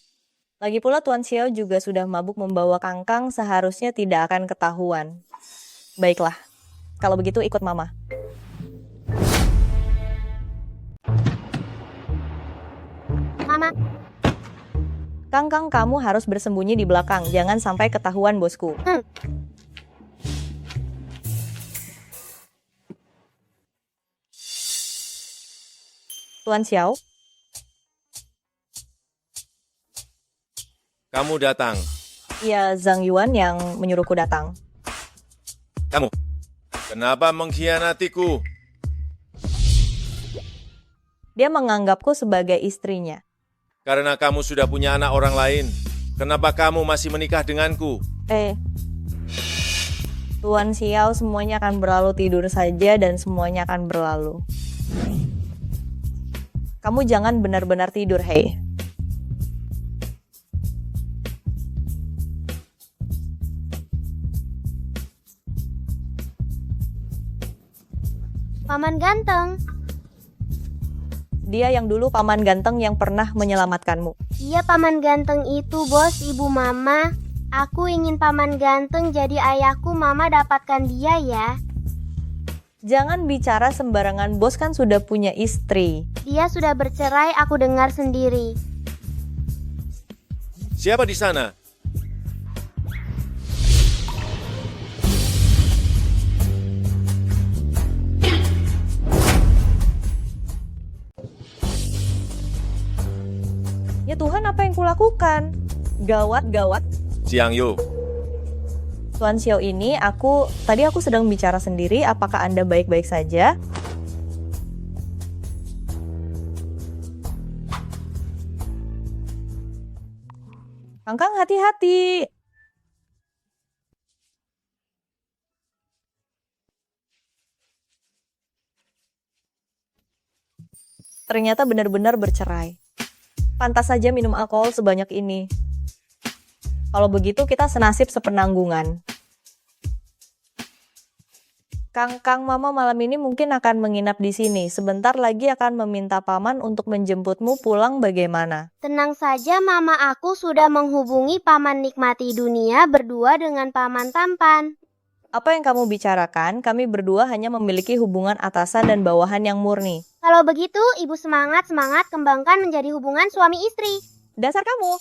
Lagi pula Tuan Xiao juga sudah mabuk membawa Kangkang, seharusnya tidak akan ketahuan. Baiklah, kalau begitu ikut Mama. Mama. Kangkang, kamu harus bersembunyi di belakang, jangan sampai ketahuan bosku. Tuan Xiao. Kamu datang. Iya, Zhang Yuan yang menyuruhku datang. Kamu, kenapa mengkhianatiku? Dia menganggapku sebagai istrinya. Karena kamu sudah punya anak orang lain. Kenapa kamu masih menikah denganku? Tuan Xiao, semuanya akan berlalu, tidur saja dan semuanya akan berlalu. Kamu jangan benar-benar tidur, hei. Paman Ganteng. Dia yang dulu Paman Ganteng yang pernah menyelamatkanmu. Iya, Paman Ganteng itu, Bos, Ibu Mama. Aku ingin Paman Ganteng jadi ayahku, Mama dapatkan dia ya. Jangan bicara sembarangan, Bos kan sudah punya istri. Dia sudah bercerai, aku dengar sendiri. Siapa di sana? Ya Tuhan, apa yang kulakukan? Gawat, gawat. Jiang Yu. Tuan Xiao ini, tadi aku sedang bicara sendiri, apakah Anda baik-baik saja? Kangkang, hati-hati. Ternyata benar-benar bercerai. Pantas saja minum alkohol sebanyak ini. Kalau begitu kita senasib sepenanggungan. Kang Mama malam ini mungkin akan menginap di sini. Sebentar lagi akan meminta paman untuk menjemputmu pulang bagaimana? Tenang saja, Mama aku sudah menghubungi Paman Nikmati Dunia berdua dengan Paman Tampan. Apa yang kamu bicarakan? Kami berdua hanya memiliki hubungan atasan dan bawahan yang murni. Kalau begitu, Ibu semangat kembangkan menjadi hubungan suami istri. Dasar kamu.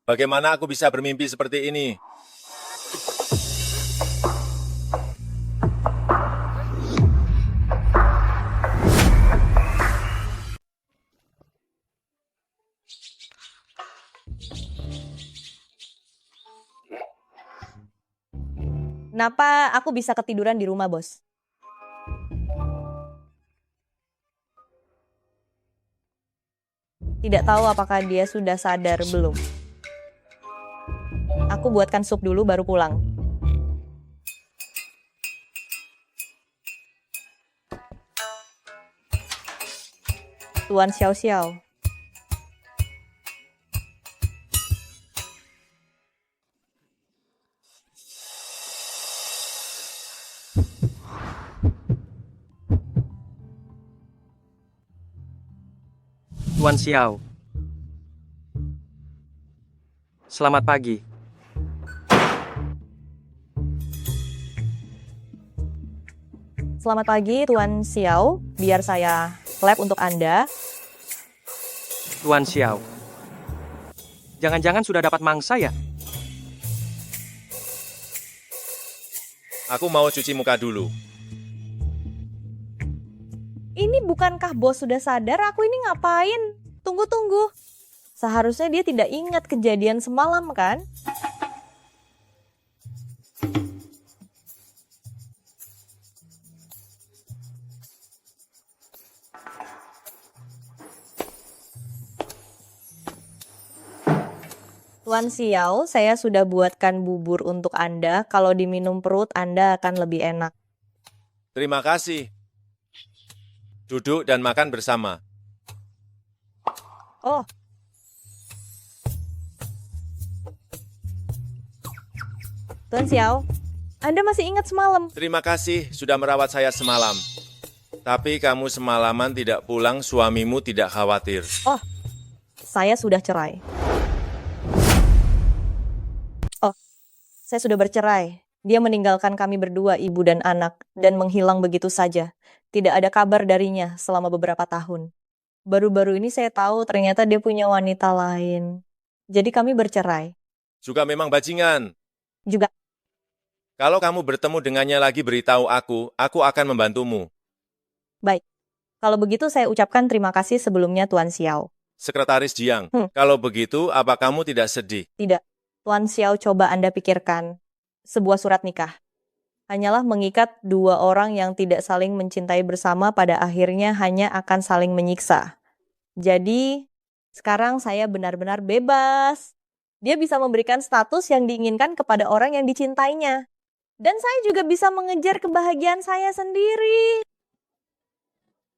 Bagaimana aku bisa bermimpi seperti ini? Kenapa aku bisa ketiduran di rumah, Bos? Tidak tahu apakah dia sudah sadar belum. Aku buatkan sup dulu baru pulang. Tuan Xiao Xiao. Tuan Xiao. Selamat pagi. Selamat pagi, Tuan Xiao. Biar saya lab untuk Anda. Tuan Xiao. Jangan-jangan sudah dapat mangsa ya? Aku mau cuci muka dulu. Ini bukankah bos sudah sadar aku ini ngapain? Tunggu. Seharusnya dia tidak ingat kejadian semalam kan? Tuan Xiao, saya sudah buatkan bubur untuk Anda. Kalau diminum perut, Anda akan lebih enak. Terima kasih. Duduk dan makan bersama. Oh. Tuan Xiao, Anda masih ingat semalam? Terima kasih sudah merawat saya semalam. Tapi kamu semalaman tidak pulang, suamimu tidak khawatir. Oh, saya sudah cerai. Oh, saya sudah bercerai. Dia meninggalkan kami berdua, ibu dan anak, dan menghilang begitu saja. Tidak ada kabar darinya selama beberapa tahun. Baru-baru ini saya tahu ternyata dia punya wanita lain. Jadi kami bercerai. Juga memang bajingan. Juga. Kalau kamu bertemu dengannya lagi beritahu aku akan membantumu. Baik. Kalau begitu saya ucapkan terima kasih sebelumnya Tuan Xiao. Sekretaris Jiang, kalau begitu apa kamu tidak sedih? Tidak. Tuan Xiao, coba Anda pikirkan. Sebuah surat nikah hanyalah mengikat dua orang yang tidak saling mencintai bersama, pada akhirnya hanya akan saling menyiksa. Jadi, sekarang saya benar-benar bebas. Dia bisa memberikan status yang diinginkan kepada orang yang dicintainya. Dan saya juga bisa mengejar kebahagiaan saya sendiri.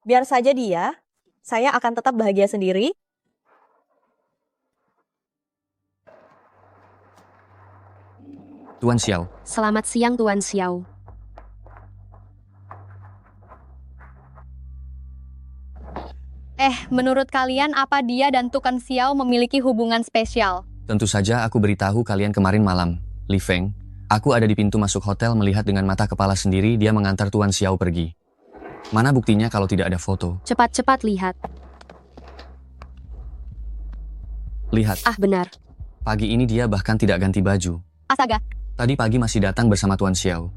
Biar saja dia, saya akan tetap bahagia sendiri. Tuan Xiao. Selamat siang, Tuan Xiao. Menurut kalian apa dia dan Tuan Xiao memiliki hubungan spesial? Tentu saja aku beritahu kalian kemarin malam. Li Feng, aku ada di pintu masuk hotel melihat dengan mata kepala sendiri dia mengantar Tuan Xiao pergi. Mana buktinya kalau tidak ada foto? Cepat-cepat lihat. Lihat. Benar. Pagi ini dia bahkan tidak ganti baju. Astaga. Tadi pagi masih datang bersama Tuan Xiao.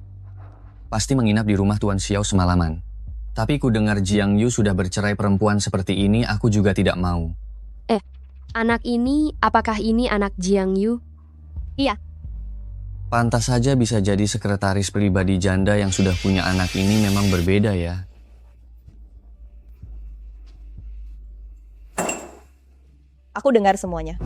Pasti menginap di rumah Tuan Xiao semalaman. Tapi ku dengar Jiang Yu sudah bercerai, perempuan seperti ini aku juga tidak mau. Anak ini, apakah ini anak Jiang Yu? Iya. Pantas saja bisa jadi sekretaris pribadi janda yang sudah punya anak ini memang berbeda ya. Aku dengar semuanya.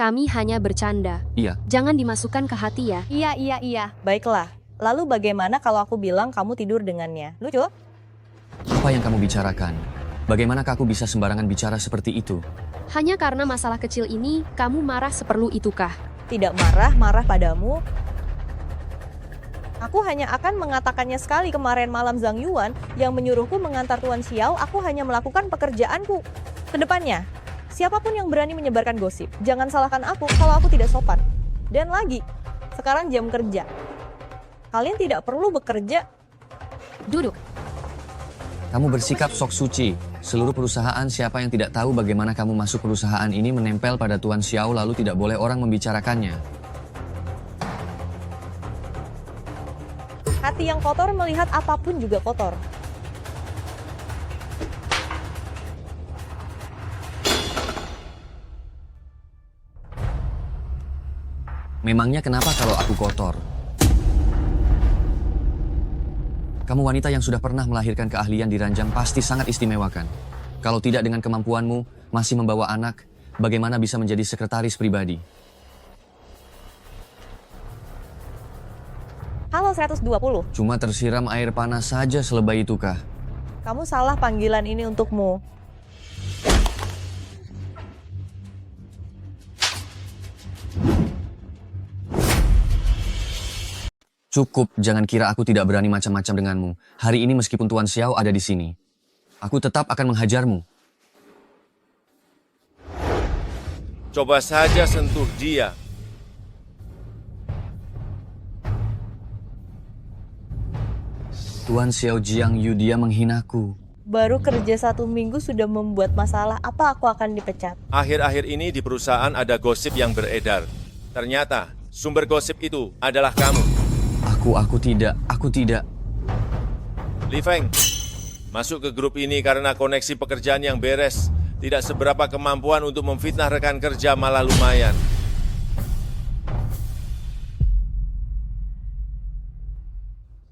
Kami hanya bercanda. Iya. Jangan dimasukkan ke hati ya. Iya. Baiklah. Lalu bagaimana kalau aku bilang kamu tidur dengannya? Lucu? Apa yang kamu bicarakan? Bagaimanakah aku bisa sembarangan bicara seperti itu? Hanya karena masalah kecil ini, kamu marah seperlu itukah? Tidak marah padamu. Aku hanya akan mengatakannya sekali. Kemarin malam Zhang Yuan yang menyuruhku mengantar Tuan Xiao, aku hanya melakukan pekerjaanku. Kedepannya, siapapun yang berani menyebarkan gosip, jangan salahkan aku kalau aku tidak sopan. Dan lagi, sekarang jam kerja. Kalian tidak perlu bekerja. Duduk. Kamu bersikap sok suci. Seluruh perusahaan, siapa yang tidak tahu bagaimana kamu masuk perusahaan ini menempel pada Tuan Xiao lalu tidak boleh orang membicarakannya. Hati yang kotor melihat apapun juga kotor. Memangnya kenapa kalau aku kotor? Kamu wanita yang sudah pernah melahirkan keahlian di ranjang pasti sangat istimewakan. Kalau tidak dengan kemampuanmu, masih membawa anak, bagaimana bisa menjadi sekretaris pribadi? Halo 120. Cuma tersiram air panas saja selebay itukah? Kamu salah panggilan ini untukmu. Cukup, jangan kira aku tidak berani macam-macam denganmu. Hari ini meskipun Tuan Xiao ada di sini, aku tetap akan menghajarmu. Coba saja sentuh dia. Tuan Xiao Jiang Yu, dia menghinaku. Baru kerja 1 minggu sudah membuat masalah, apa aku akan dipecat? Akhir-akhir ini di perusahaan ada gosip yang beredar. Ternyata sumber gosip itu adalah kamu. Aku tidak. Li Feng, masuk ke grup ini karena koneksi pekerjaan yang beres. Tidak seberapa kemampuan untuk memfitnah rekan kerja malah lumayan.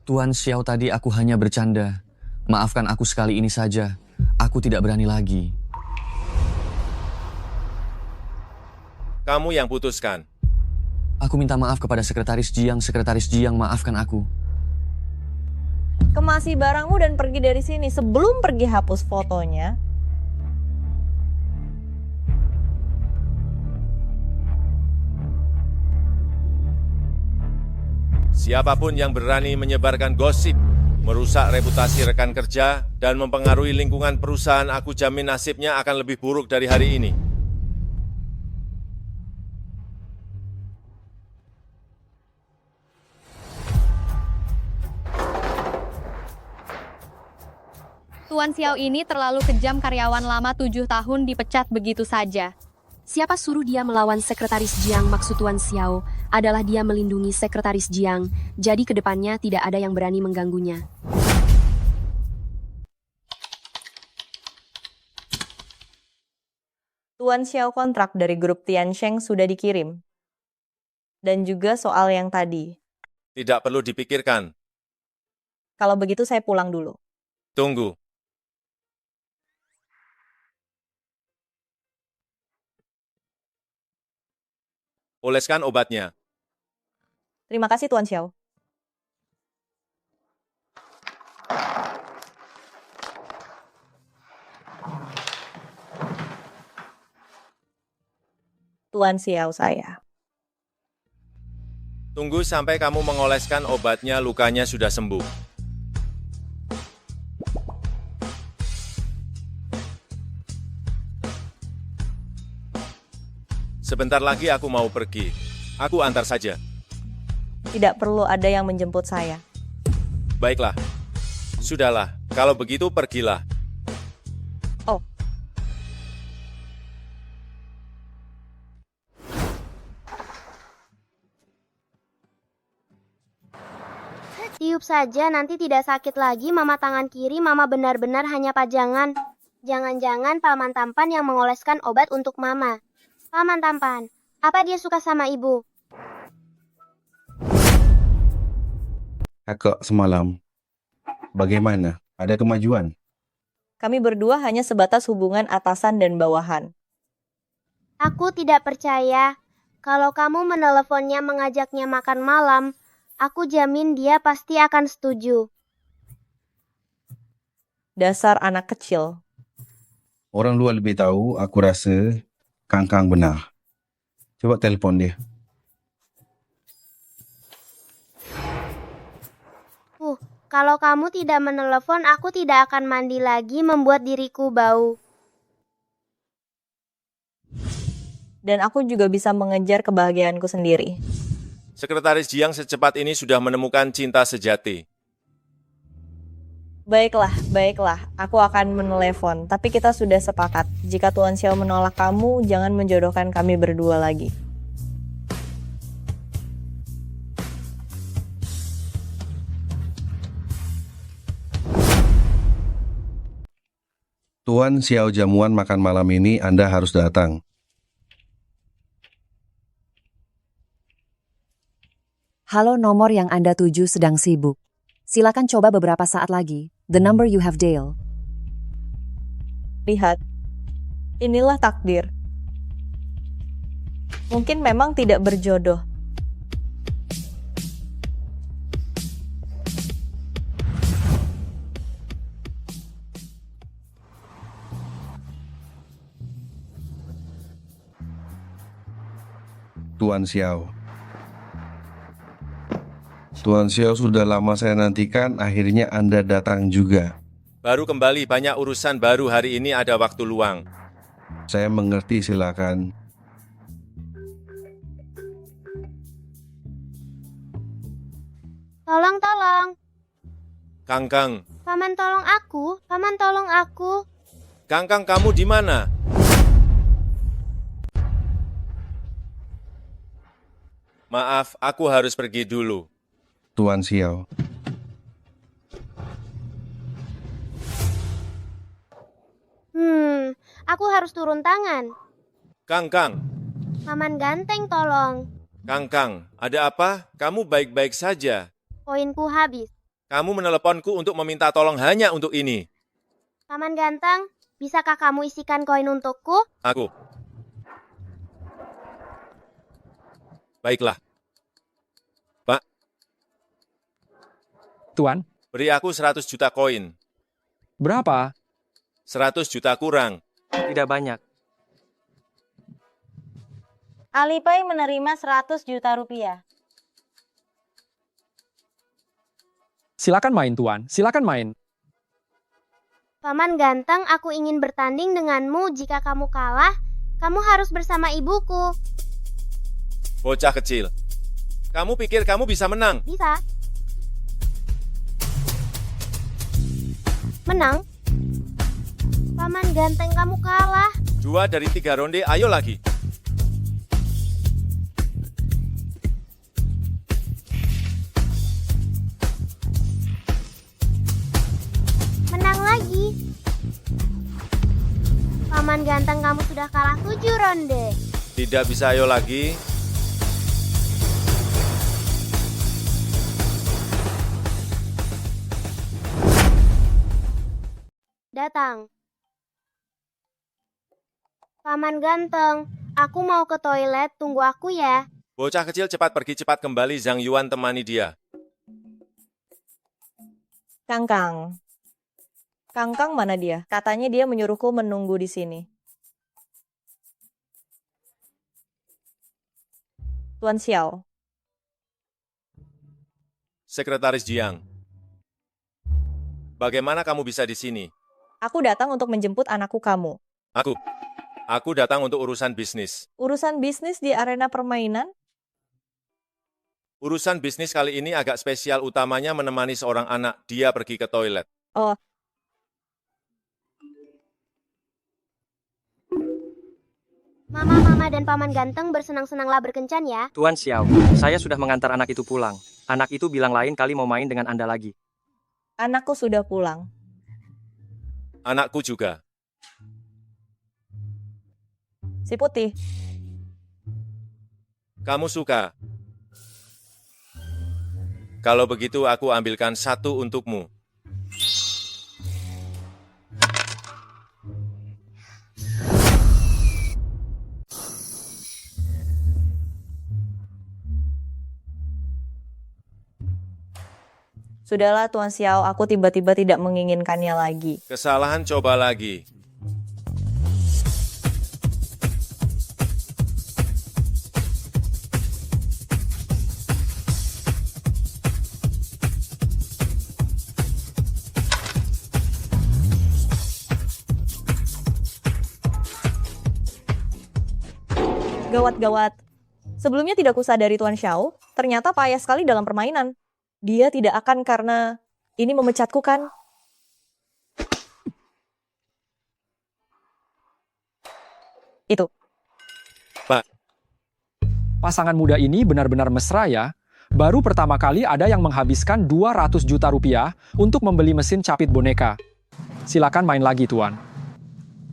Tuan Xiao, tadi aku hanya bercanda. Maafkan aku sekali ini saja. Aku tidak berani lagi. Kamu yang putuskan. Aku minta maaf kepada Sekretaris Jiang. Sekretaris Jiang, maafkan aku. Kemasi barangmu dan pergi dari sini. Sebelum pergi hapus fotonya. Siapapun yang berani menyebarkan gosip, merusak reputasi rekan kerja, dan mempengaruhi lingkungan perusahaan, aku jamin nasibnya akan lebih buruk dari hari ini. Tuan Xiao ini terlalu kejam, karyawan lama 7 tahun dipecat begitu saja. Siapa suruh dia melawan Sekretaris Jiang? Maksud Tuan Xiao adalah dia melindungi Sekretaris Jiang, jadi kedepannya tidak ada yang berani mengganggunya. Tuan Xiao, kontrak dari grup Tiansheng sudah dikirim. Dan juga soal yang tadi. Tidak perlu dipikirkan. Kalau begitu saya pulang dulu. Tunggu. Oleskan obatnya. Terima kasih Tuan Xiao. Tuan Xiao saya. Tunggu sampai kamu mengoleskan obatnya, lukanya sudah sembuh. Sebentar lagi aku mau pergi. Aku antar saja. Tidak perlu ada yang menjemput saya. Baiklah. Sudahlah, kalau begitu pergilah. Oh. Tiup saja, nanti tidak sakit lagi. Mama tangan kiri, Mama benar-benar hanya pajangan. Jangan-jangan Paman Tampan yang mengoleskan obat untuk Mama. Paman Tampan, apa dia suka sama ibu? Kakak semalam. Bagaimana? Ada kemajuan? Kami berdua hanya sebatas hubungan atasan dan bawahan. Aku tidak percaya. Kalau kamu meneleponnya mengajaknya makan malam, aku jamin dia pasti akan setuju. Dasar anak kecil. Orang luar lebih tahu, aku rasa Kangkang benar. Coba telepon dia. Kalau kamu tidak menelepon, aku tidak akan mandi lagi membuat diriku bau. Dan aku juga bisa mengejar kebahagiaanku sendiri. Sekretaris Jiang secepat ini sudah menemukan cinta sejati. Baiklah, aku akan menelepon. Tapi kita sudah sepakat, jika Tuan Xiao menolak kamu, jangan menjodohkan kami berdua lagi. Tuan Xiao jamuan makan malam ini Anda harus datang. Halo, nomor yang Anda tuju sedang sibuk. Silakan coba beberapa saat lagi. The number you have dialed. Lihat, inilah takdir. Mungkin memang tidak berjodoh. Tuan Xiao. Tuan Xiao, sudah lama saya nantikan, akhirnya Anda datang juga. Baru kembali, banyak urusan, baru hari ini ada waktu luang. Saya mengerti, silakan. Tolong. Kangkang. Paman tolong aku. Kangkang, kamu di mana? Maaf, aku harus pergi dulu. Tuan Xiao. Aku harus turun tangan. Kangkang. Paman ganteng, tolong. Kangkang, ada apa? Kamu baik-baik saja. Koinku habis. Kamu meneleponku untuk meminta tolong hanya untuk ini. Paman ganteng, bisakah kamu isikan koin untukku? Aku. Baiklah. Pak. Tuan. Beri aku 100 juta koin. Berapa? 100 juta kurang. Tidak banyak. Alipay menerima 100 juta rupiah. Silakan main, Tuan. Silakan main. Paman ganteng, aku ingin bertanding denganmu. Jika kamu kalah, kamu harus bersama ibuku. Bocah kecil. Kamu pikir kamu bisa menang? Bisa. Menang? Paman ganteng, kamu kalah. 2 dari 3 ronde, ayo lagi. Menang lagi. Paman ganteng, kamu sudah kalah 7 ronde. Tidak bisa, ayo lagi. Datang. Paman ganteng, aku mau ke toilet, tunggu aku ya. Bocah kecil, cepat pergi, cepat kembali. Zhang Yuan temani dia. Kangkang mana dia? Katanya dia menyuruhku menunggu di sini. Tuan Xiao. Sekretaris Jiang. Bagaimana kamu bisa di sini? Aku datang untuk menjemput anakku kamu. Aku datang untuk urusan bisnis. Urusan bisnis di arena permainan? Urusan bisnis kali ini agak spesial, utamanya menemani seorang anak. Dia pergi ke toilet. Oh. Mama dan paman ganteng bersenang-senanglah berkencan ya. Tuan Xiao, saya sudah mengantar anak itu pulang. Anak itu bilang lain kali mau main dengan Anda lagi. Anakku sudah pulang. Anakku juga. Si putih. Kamu suka? Kalau begitu aku ambilkan satu untukmu. Sudahlah Tuan Xiao, aku tiba-tiba tidak menginginkannya lagi. Kesalahan coba lagi. Gawat-gawat. Sebelumnya tidak kusadari Tuan Xiao, ternyata payah sekali dalam permainan. Dia tidak akan karena ini memecatku kan? Itu. Pak. Pasangan muda ini benar-benar mesra ya. Baru pertama kali ada yang menghabiskan 200 juta rupiah untuk membeli mesin capit boneka. Silakan main lagi, Tuan.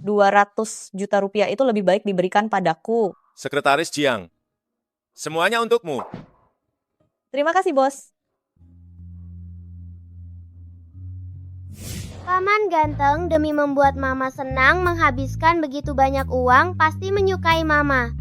200 juta rupiah itu lebih baik diberikan padaku. Sekretaris Jiang, semuanya untukmu. Terima kasih, Bos. Paman ganteng, demi membuat Mama senang menghabiskan begitu banyak uang, pasti menyukai Mama.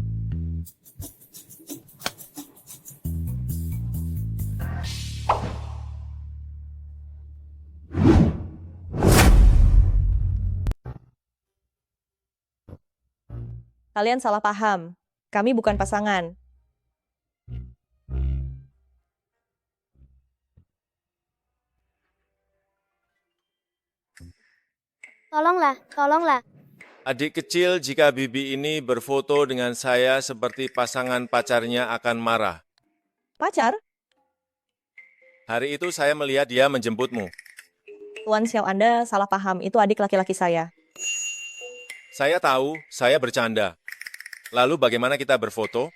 Kalian salah paham. Kami bukan pasangan. Tolonglah. Adik kecil, jika Bibi ini berfoto dengan saya seperti pasangan pacarnya akan marah. Pacar? Hari itu saya melihat dia menjemputmu. Tuan Xiao, Anda salah paham. Itu adik laki-laki saya. Saya tahu, saya bercanda. Lalu bagaimana kita berfoto?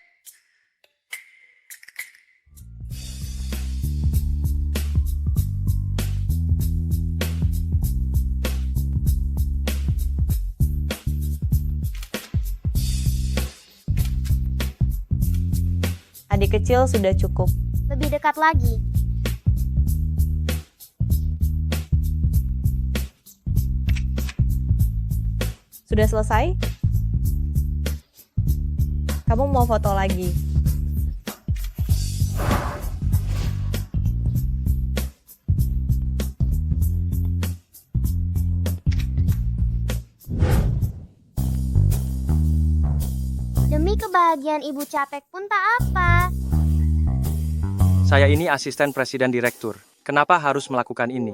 Adik kecil sudah cukup. Lebih dekat lagi. Sudah selesai? Kamu mau foto lagi? Demi kebahagiaan ibu capek pun tak apa. Saya ini asisten presiden direktur. Kenapa harus melakukan ini?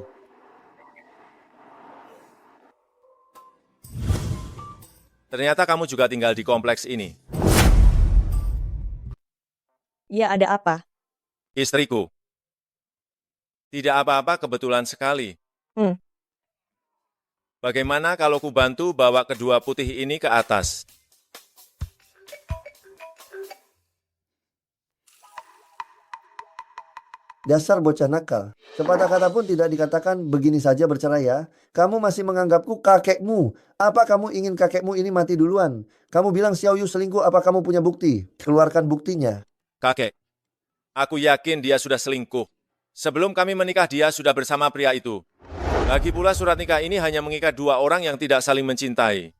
Ternyata kamu juga tinggal di kompleks ini. Ya, ada apa? Istriku. Tidak apa-apa, kebetulan sekali. Bagaimana kalau ku bantu bawa kedua putih ini ke atas? Dasar bocah nakal. Sepatah kata pun tidak dikatakan begini saja bercerai ya. Kamu masih menganggapku kakekmu. Apa kamu ingin kakekmu ini mati duluan? Kamu bilang Xiao Yu selingkuh, apa kamu punya bukti? Keluarkan buktinya. Kakek, aku yakin dia sudah selingkuh. Sebelum kami menikah dia sudah bersama pria itu. Lagi pula surat nikah ini hanya mengikat dua orang yang tidak saling mencintai.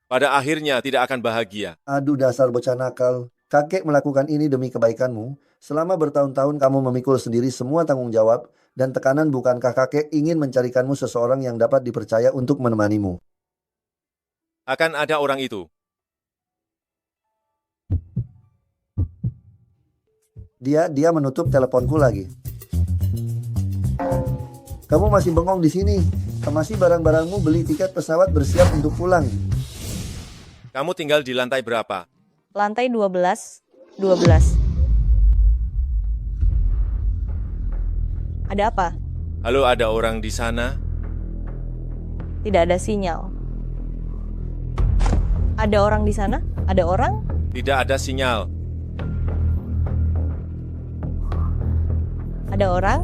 Pada akhirnya tidak akan bahagia. Aduh dasar bocah nakal. Kakek melakukan ini demi kebaikanmu. Selama bertahun-tahun kamu memikul sendiri semua tanggung jawab dan tekanan, bukankah kakek ingin mencarikanmu seseorang yang dapat dipercaya untuk menemanimu? Akan ada orang itu. Dia menutup teleponku lagi. Kamu masih bengong di sini. Kemasi barang-barangmu, beli tiket pesawat, bersiap untuk pulang. Kamu tinggal di lantai berapa? Lantai 12. 12. Ada apa? Halo, ada orang di sana? Tidak ada sinyal. Ada orang di sana? Ada orang? Tidak ada sinyal. Ada orang?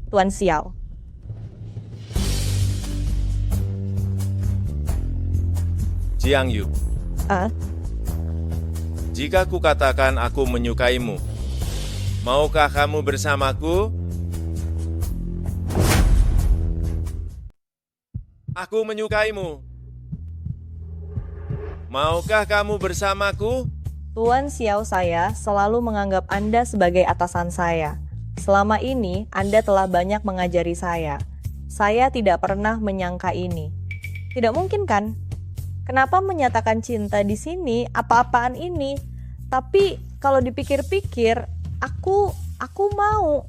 Tuan Xiao. Jiang Yu, Ah, jika kukatakan aku menyukaimu, maukah kamu bersamaku? Aku menyukaimu. Maukah kamu bersamaku? Tuan Xiao saya selalu menganggap Anda sebagai atasan saya. Selama ini, Anda telah banyak mengajari saya. Saya tidak pernah menyangka ini. Tidak mungkin kan? Kenapa menyatakan cinta di sini? Apa-apaan ini? Tapi kalau dipikir-pikir, aku mau.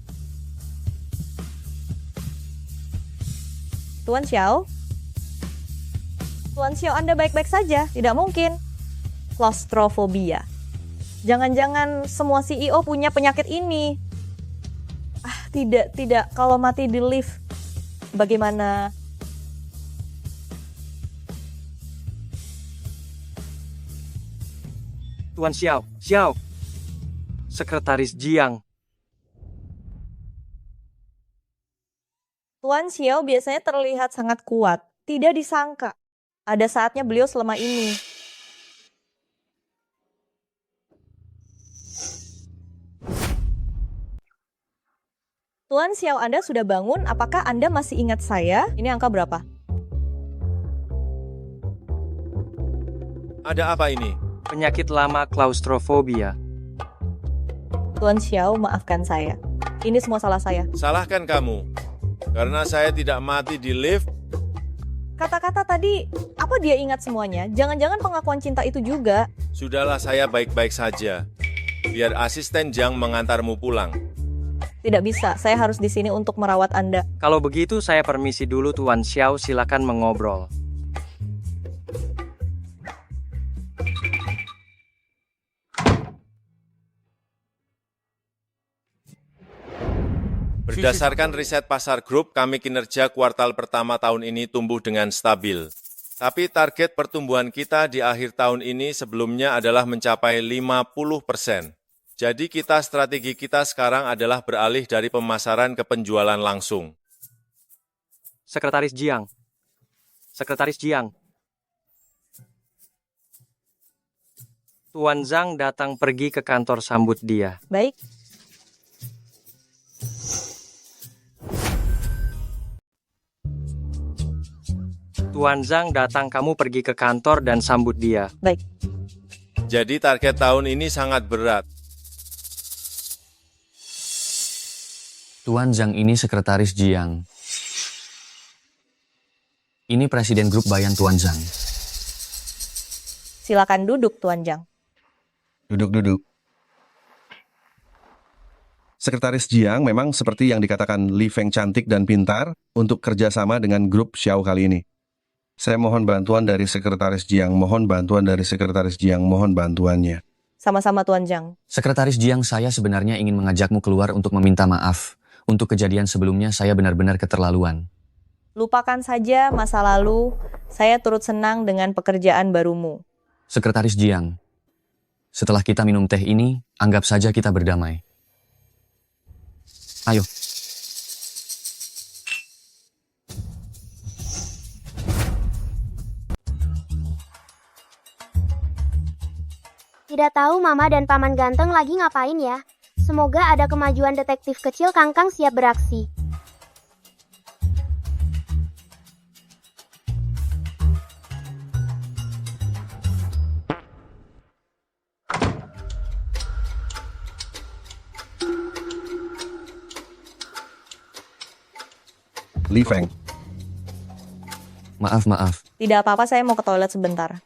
Tuan Xiao? Tuan Xiao, Anda baik-baik saja? Tidak mungkin. Klaustrofobia. Jangan-jangan semua CEO punya penyakit ini. Tidak. Kalau mati di lift, bagaimana? Tuan Xiao. Sekretaris Jiang. Tuan Xiao biasanya terlihat sangat kuat. Tidak disangka. Ada saatnya beliau selama ini. Tuan Xiao, Anda sudah bangun? Apakah Anda masih ingat saya? Ini angka berapa? Ada apa ini? Penyakit lama klaustrofobia. Tuan Xiao, maafkan saya. Ini semua salah saya. Salahkan kamu. Karena saya tidak mati di lift. Kata-kata tadi, apa dia ingat semuanya? Jangan-jangan pengakuan cinta itu juga. Sudahlah, saya baik-baik saja. Biar asisten Jiang mengantarmu pulang. Tidak bisa, saya harus di sini untuk merawat Anda. Kalau begitu saya permisi dulu Tuan Xiao, silakan mengobrol. Berdasarkan riset pasar grup, kami kinerja kuartal pertama tahun ini tumbuh dengan stabil. Tapi target pertumbuhan kita di akhir tahun ini sebelumnya adalah mencapai 50%. Jadi strategi kita sekarang adalah beralih dari pemasaran ke penjualan langsung. Sekretaris Jiang. Tuan Zhang datang pergi ke kantor sambut dia. Baik. Tuan Zhang datang, kamu pergi ke kantor dan sambut dia. Baik. Jadi target tahun ini sangat berat. Tuan Zhang ini sekretaris Jiang. Ini presiden grup Bayan Tuan Zhang. Silakan duduk, Tuan Zhang. Duduk. Sekretaris Jiang memang seperti yang dikatakan Li Feng cantik dan pintar untuk kerjasama dengan grup Xiao kali ini. Saya mohon bantuan dari Sekretaris Jiang, mohon bantuannya. Sama-sama, Tuan Zhang. Sekretaris Jiang, saya sebenarnya ingin mengajakmu keluar untuk meminta maaf. Untuk kejadian sebelumnya saya benar-benar keterlaluan. Lupakan saja masa lalu, saya turut senang dengan pekerjaan barumu. Sekretaris Jiang, setelah kita minum teh ini, anggap saja kita berdamai. Ayo. Tidak tahu Mama dan Paman Ganteng lagi ngapain ya. Semoga ada kemajuan detektif kecil Kangkang siap beraksi. Li Feng. Maaf. Tidak apa-apa, saya mau ke toilet sebentar.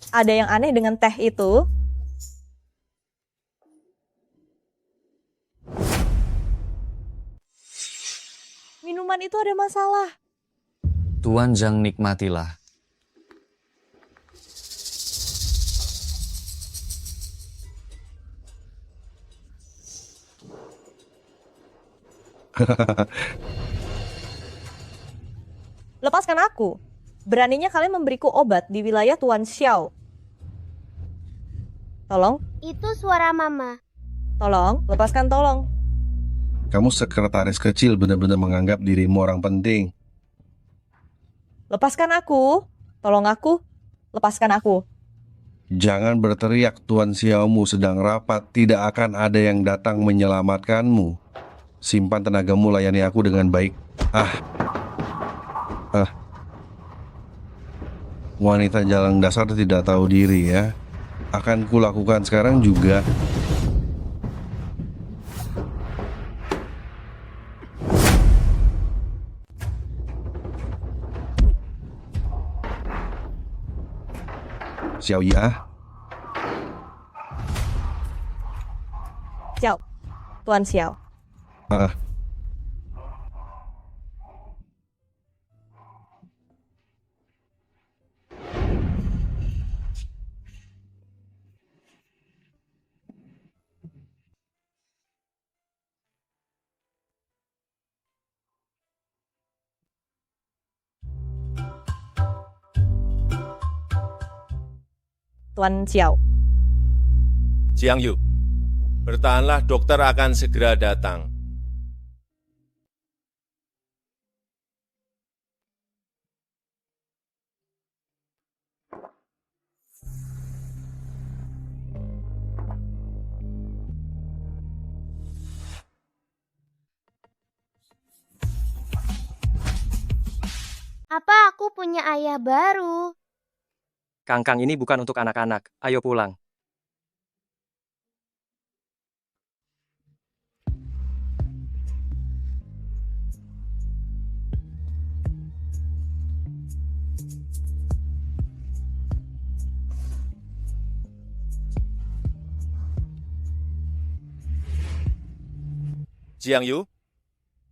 Ada yang aneh dengan teh itu? Minuman itu ada masalah. Tuan Zhang, nikmatilah. Lepaskan aku. Beraninya kalian memberiku obat di wilayah Tuan Xiao. Tolong, Itu suara Mama. tolong, lepaskan tolong. Kamu sekretaris kecil benar-benar menganggap dirimu orang penting. Lepaskan aku. Tolong aku. Lepaskan aku. Jangan berteriak, Tuan Xiaomu sedang rapat. Tidak akan ada yang datang menyelamatkanmu. Simpan tenagamu, layani aku dengan baik. Wanita jalan dasar tidak tahu diri ya. Akan kulakukan sekarang juga. Xiao Yi Xiao. Tuan Xiao. Tuan Xiao. Jiang Yu, bertahanlah, dokter akan segera datang. Apa aku punya ayah baru? Kangkang ini bukan untuk anak-anak. Ayo pulang. Jiang Yu,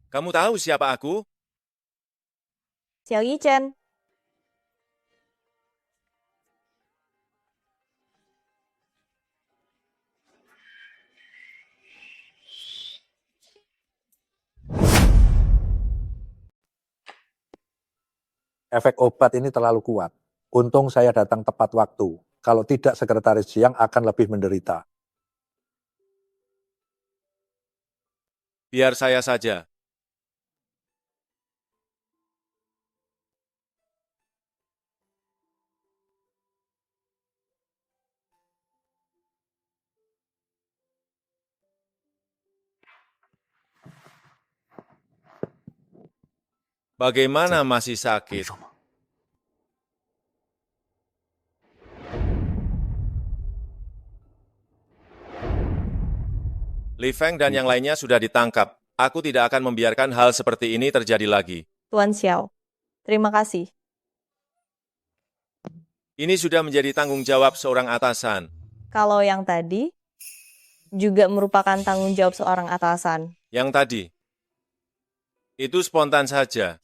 kamu tahu siapa aku? Xiao Yi Chen. Efek obat ini terlalu kuat. Untung saya datang tepat waktu. Kalau tidak, sekretaris Jiang akan lebih menderita. Biar saya saja. Bagaimana masih sakit? Li Feng dan yang lainnya sudah ditangkap. Aku tidak akan membiarkan hal seperti ini terjadi lagi. Tuan Xiao. Terima kasih. Ini sudah menjadi tanggung jawab seorang atasan. Kalau yang tadi juga merupakan tanggung jawab seorang atasan. Yang tadi, itu spontan saja.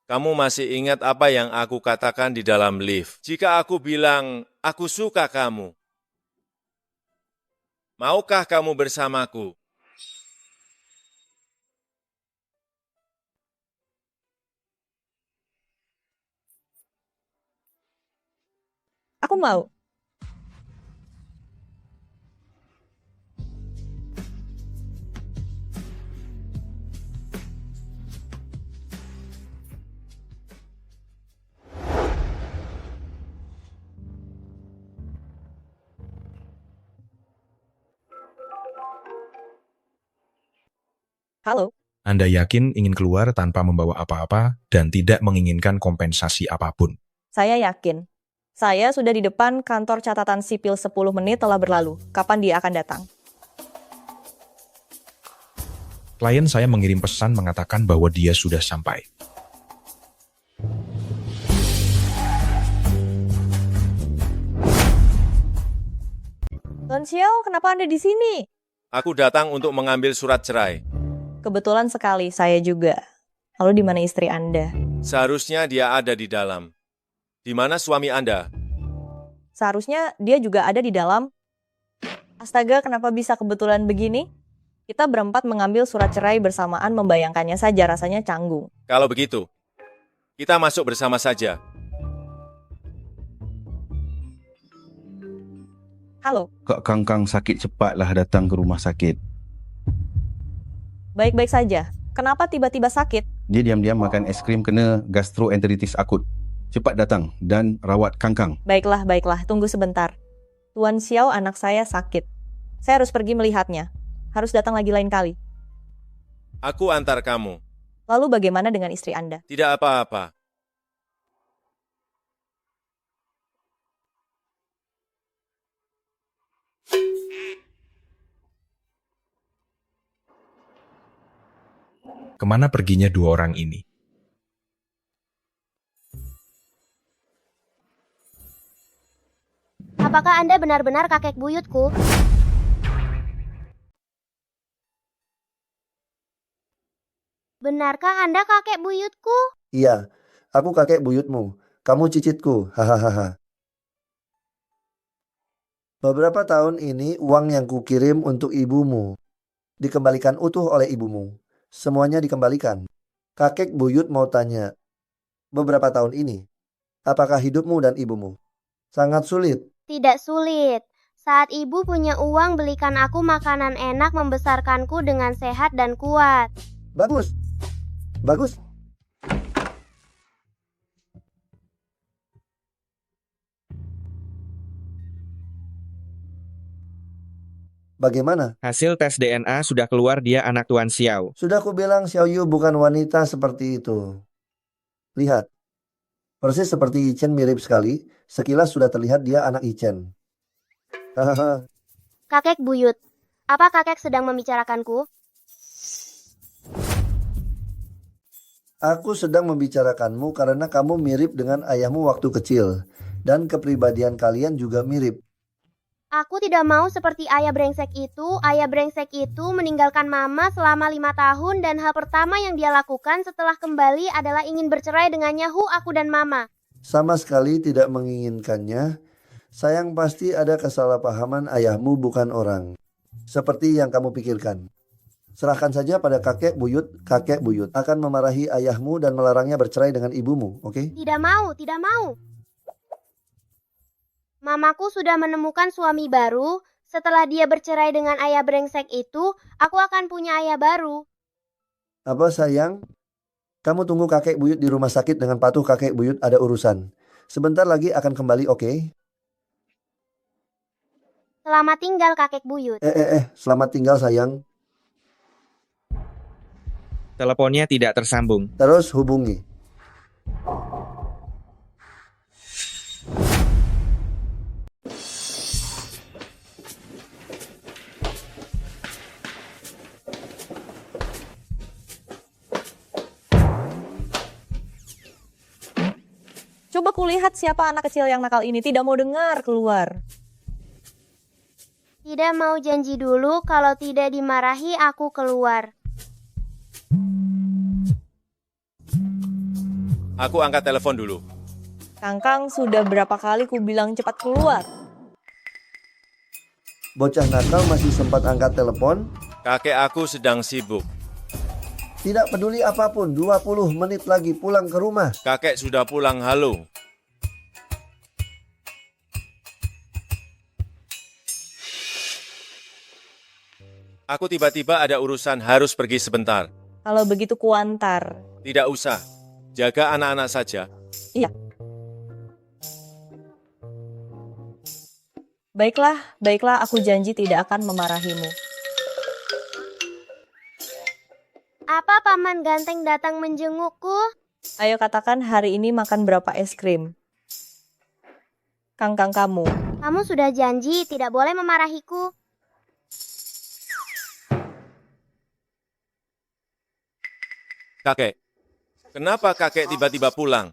Kamu masih ingat apa yang aku katakan di dalam lift? Jika aku bilang, aku suka kamu, maukah kamu bersamaku? Aku mau. Halo. Anda yakin ingin keluar tanpa membawa apa-apa dan tidak menginginkan kompensasi apapun? Saya yakin. Saya sudah di depan kantor catatan sipil 10 menit telah berlalu. Kapan dia akan datang? Klien saya mengirim pesan mengatakan bahwa dia sudah sampai. Tuan Xiao, kenapa Anda di sini? Aku datang untuk mengambil surat cerai. Kebetulan sekali, saya juga. Lalu di mana istri Anda? Seharusnya dia ada di dalam. Di mana suami Anda? Seharusnya dia juga ada di dalam. Astaga, kenapa bisa kebetulan begini? Kita berempat mengambil surat cerai bersamaan, membayangkannya saja rasanya canggung. Kalau begitu, kita masuk bersama saja. Halo, Kak Kangkang sakit, cepatlah datang ke rumah sakit. baik-baik saja. Kenapa tiba-tiba sakit? Dia diam-diam makan es krim kena gastroenteritis akut. Cepat datang dan rawat Kangkang. Baiklah, baiklah. Tunggu sebentar. Tuan Xiao, anak saya sakit. Saya harus pergi melihatnya. Harus datang lagi lain kali. Aku antar kamu. Lalu bagaimana dengan istri Anda? Tidak apa-apa. Kemana perginya dua orang ini? Apakah Anda benar-benar kakek buyutku? Benarkah Anda kakek buyutku? Iya, aku kakek buyutmu. Kamu cicitku. Hahaha. Beberapa tahun ini uang yang kukirim untuk ibumu dikembalikan utuh oleh ibumu. Semuanya dikembalikan. Kakek buyut mau tanya, beberapa tahun ini, apakah hidupmu dan ibumu? Sangat sulit. Tidak sulit. Saat ibu punya uang belikan aku makanan enak, membesarkanku dengan sehat dan kuat. Bagus. Bagus. Bagaimana? Hasil tes DNA sudah keluar, dia anak Tuan Xiao. Sudah ku bilang Xiao Yu bukan wanita seperti itu. Lihat. Persis seperti Ichen, mirip sekali. Sekilas sudah terlihat dia anak Ichen. Hahaha. Kakek buyut, apa kakek sedang membicarakanku? Aku sedang membicarakanmu karena kamu mirip dengan ayahmu waktu kecil. Dan kepribadian kalian juga mirip. Aku tidak mau seperti ayah brengsek itu. Ayah brengsek itu meninggalkan mama selama 5 tahun dan hal pertama yang dia lakukan setelah kembali adalah ingin bercerai dengannya. Aku dan mama. Sama sekali tidak menginginkannya. Sayang, pasti ada kesalahpahaman, ayahmu bukan orang seperti yang kamu pikirkan. Serahkan saja pada kakek buyut. Kakek buyut akan memarahi ayahmu dan melarangnya bercerai dengan ibumu, oke? Tidak mau, tidak mau. Mamaku sudah menemukan suami baru. Setelah dia bercerai dengan ayah brengsek itu, aku akan punya ayah baru. Apa sayang? Kamu tunggu kakek buyut di rumah sakit dengan patuh. Kakek buyut ada urusan. Sebentar lagi akan kembali, oke? Selamat tinggal kakek buyut. Selamat tinggal sayang. Teleponnya tidak tersambung. Terus hubungi. Coba kulihat siapa anak kecil yang nakal ini, tidak mau dengar, keluar. Tidak mau janji dulu, kalau tidak dimarahi aku keluar. Aku angkat telepon dulu. Kangkang, sudah berapa kali ku bilang cepat keluar. Bocah nakal masih sempat angkat telepon. Kakek aku sedang sibuk. Tidak peduli apapun, 20 menit lagi pulang ke rumah. Kakek sudah pulang, halo. Aku tiba-tiba ada urusan, harus pergi sebentar. Kalau begitu kuantar. Tidak usah. Jaga anak-anak saja. Iya. Baiklah, baiklah, aku janji tidak akan memarahimu. Apa paman ganteng datang menjengukku? Ayo katakan hari ini makan berapa es krim? Kangkang kamu. Kamu sudah janji tidak boleh memarahiku. Kakek, kenapa kakek tiba-tiba pulang?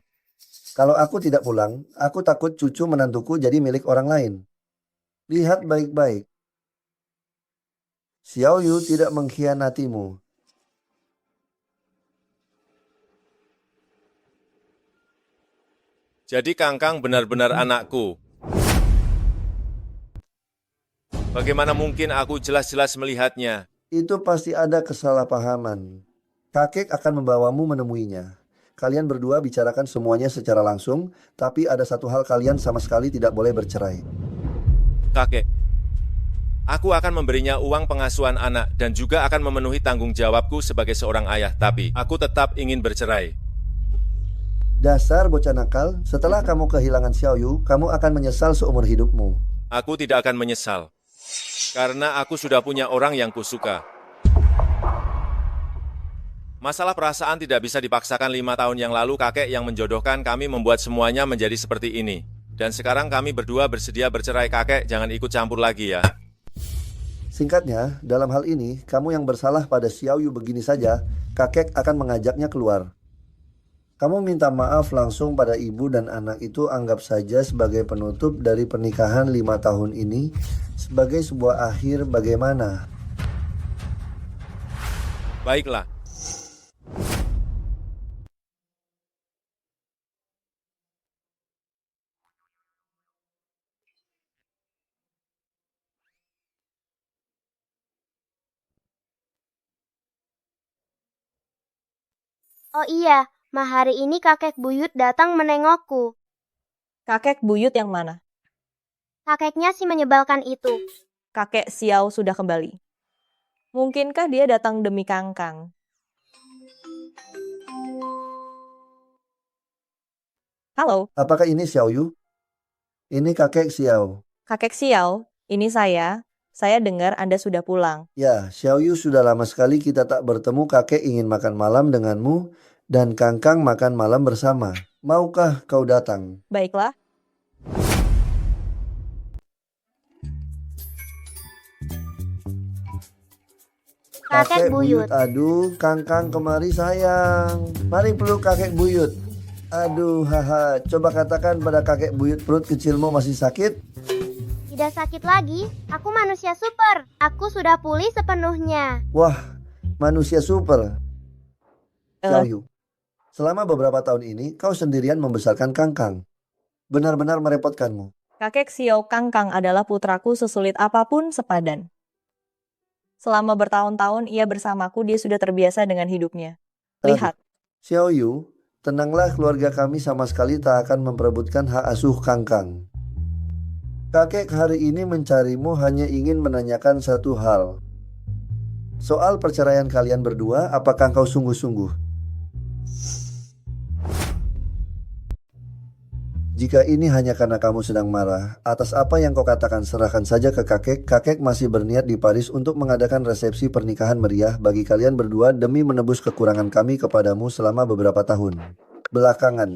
Kalau aku tidak pulang, aku takut cucu menantuku jadi milik orang lain. Lihat baik-baik. Xiao Yu tidak mengkhianatimu. Jadi Kangkang benar-benar anakku. Bagaimana mungkin aku jelas-jelas melihatnya? Itu pasti ada kesalahpahaman. Kakek akan membawamu menemuinya. Kalian berdua bicarakan semuanya secara langsung, tapi ada satu hal kalian sama sekali tidak boleh bercerai. Kakek, aku akan memberinya uang pengasuhan anak dan juga akan memenuhi tanggung jawabku sebagai seorang ayah, tapi aku tetap ingin bercerai. Dasar bocah nakal, setelah kamu kehilangan Xiaoyu, kamu akan menyesal seumur hidupmu. Aku tidak akan menyesal. Karena aku sudah punya orang yang kusuka. Masalah perasaan tidak bisa dipaksakan. 5 tahun yang lalu kakek yang menjodohkan kami membuat semuanya menjadi seperti ini. Dan sekarang kami berdua bersedia bercerai. Kakek, jangan ikut campur lagi ya. Singkatnya, dalam hal ini, kamu yang bersalah pada Xiaoyu begini saja, kakek akan mengajaknya keluar. Kamu minta maaf langsung pada ibu dan anak itu, anggap saja sebagai penutup dari pernikahan 5 tahun ini, sebagai sebuah akhir. Bagaimana? Baiklah. Oh iya, hari ini kakek buyut datang menengokku. Kakek buyut yang mana? Kakeknya si menyebalkan itu. Kakek Xiao sudah kembali. Mungkinkah dia datang demi Kangkang? Halo, Apakah ini Xiaoyu? Ini kakek Xiao. Kakek Xiao, ini saya. Saya dengar Anda sudah pulang. Ya, Xiaoyu, sudah lama sekali kita tak bertemu. Kakek ingin makan malam denganmu dan Kangkang makan malam bersama. Maukah kau datang? Baiklah. Kakek buyut. Aduh, Kangkang kemari sayang. Mari peluk kakek buyut. Aduh, haha. Coba katakan pada kakek buyut, perut kecilmu masih sakit? Tidak sakit lagi, aku manusia super. Aku sudah pulih sepenuhnya. Wah, manusia super. Xiaoyu, selama beberapa tahun ini kau sendirian membesarkan Kangkang. Benar-benar merepotkanmu. Kakek Xiao Kangkang adalah putraku sesulit apapun sepadan. Selama bertahun-tahun ia bersamaku, dia sudah terbiasa dengan hidupnya. Lihat. Xiaoyu, tenanglah, keluarga kami sama sekali tak akan memperebutkan hak asuh Kangkang. Kakek hari ini mencarimu hanya ingin menanyakan satu hal. Soal perceraian kalian berdua, apakah kau sungguh-sungguh? Jika ini hanya karena kamu sedang marah atas apa yang kau katakan, serahkan saja ke kakek. Kakek masih berniat di Paris untuk mengadakan resepsi pernikahan meriah bagi kalian berdua demi menebus kekurangan kami kepadamu selama beberapa tahun belakangan.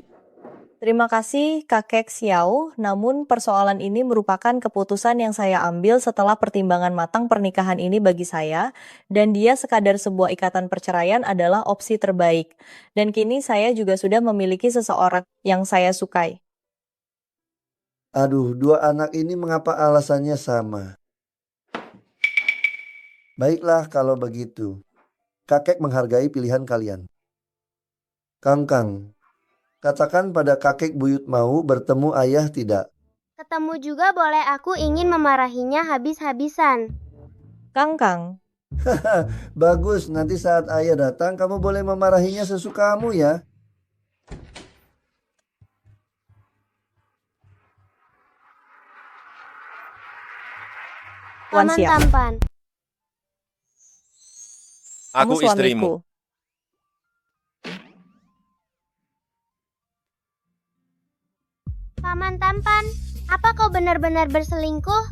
Terima kasih kakek Xiao, namun persoalan ini merupakan keputusan yang saya ambil setelah pertimbangan matang. Pernikahan ini bagi saya dan dia sekadar sebuah ikatan perceraian adalah opsi terbaik. Dan kini saya juga sudah memiliki seseorang yang saya sukai. Aduh, dua anak ini mengapa alasannya sama? Baiklah kalau begitu. Kakek menghargai pilihan kalian. Kangkang, katakan pada kakek buyut mau bertemu ayah tidak? Ketemu juga boleh, aku ingin memarahinya habis-habisan. Kangkang. Bagus, nanti saat ayah datang kamu boleh memarahinya sesukamu ya. Paman tampan. Aku istrimu. Paman tampan, apa kau benar-benar berselingkuh?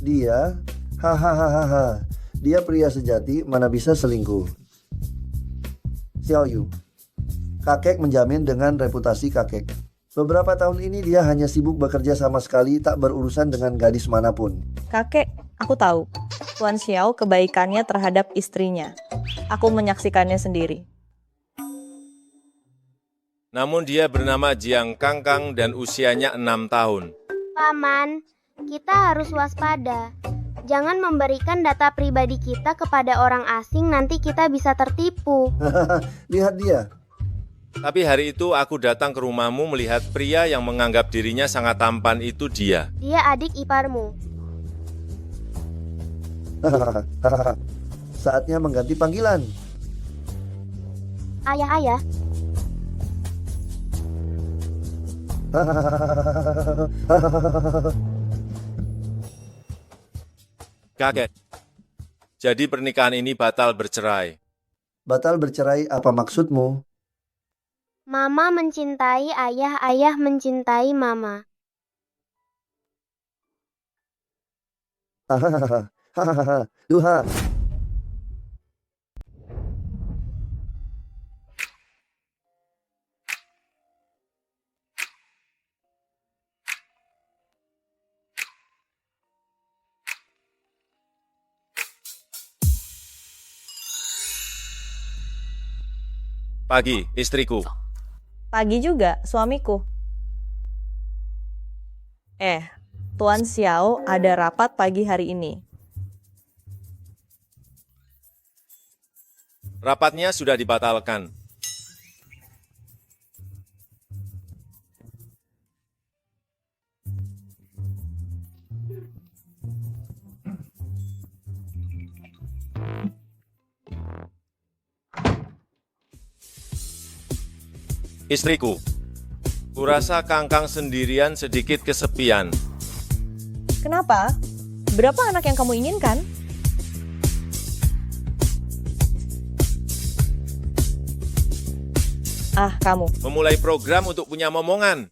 Dia, hahaha, dia pria sejati, mana bisa selingkuh. Xiaoyu, kakek menjamin dengan reputasi kakek. Beberapa tahun ini dia hanya sibuk bekerja, sama sekali tak berurusan dengan gadis manapun. Kakek, aku tahu. Tuan Xiao kebaikannya terhadap istrinya. Aku menyaksikannya sendiri. Namun dia bernama Jiang Kangkang dan usianya 6 tahun. Paman, kita harus waspada. Jangan memberikan data pribadi kita kepada orang asing, nanti kita bisa tertipu. Lihat dia. Tapi hari itu aku datang ke rumahmu melihat pria yang menganggap dirinya sangat tampan itu dia. Dia adik iparmu. Saatnya mengganti panggilan. Ayah. Kaget. Jadi pernikahan ini batal bercerai. Batal bercerai apa maksudmu? Mama mencintai ayah, ayah mencintai mama. Duha. Pagi, istriku. Pagi juga, suamiku. Tuan Xiao ada rapat pagi hari ini. Rapatnya sudah dibatalkan. Istriku, kurasa Kangkang sendirian sedikit kesepian. Kenapa? Berapa anak yang kamu inginkan? Kamu. Memulai program untuk punya momongan.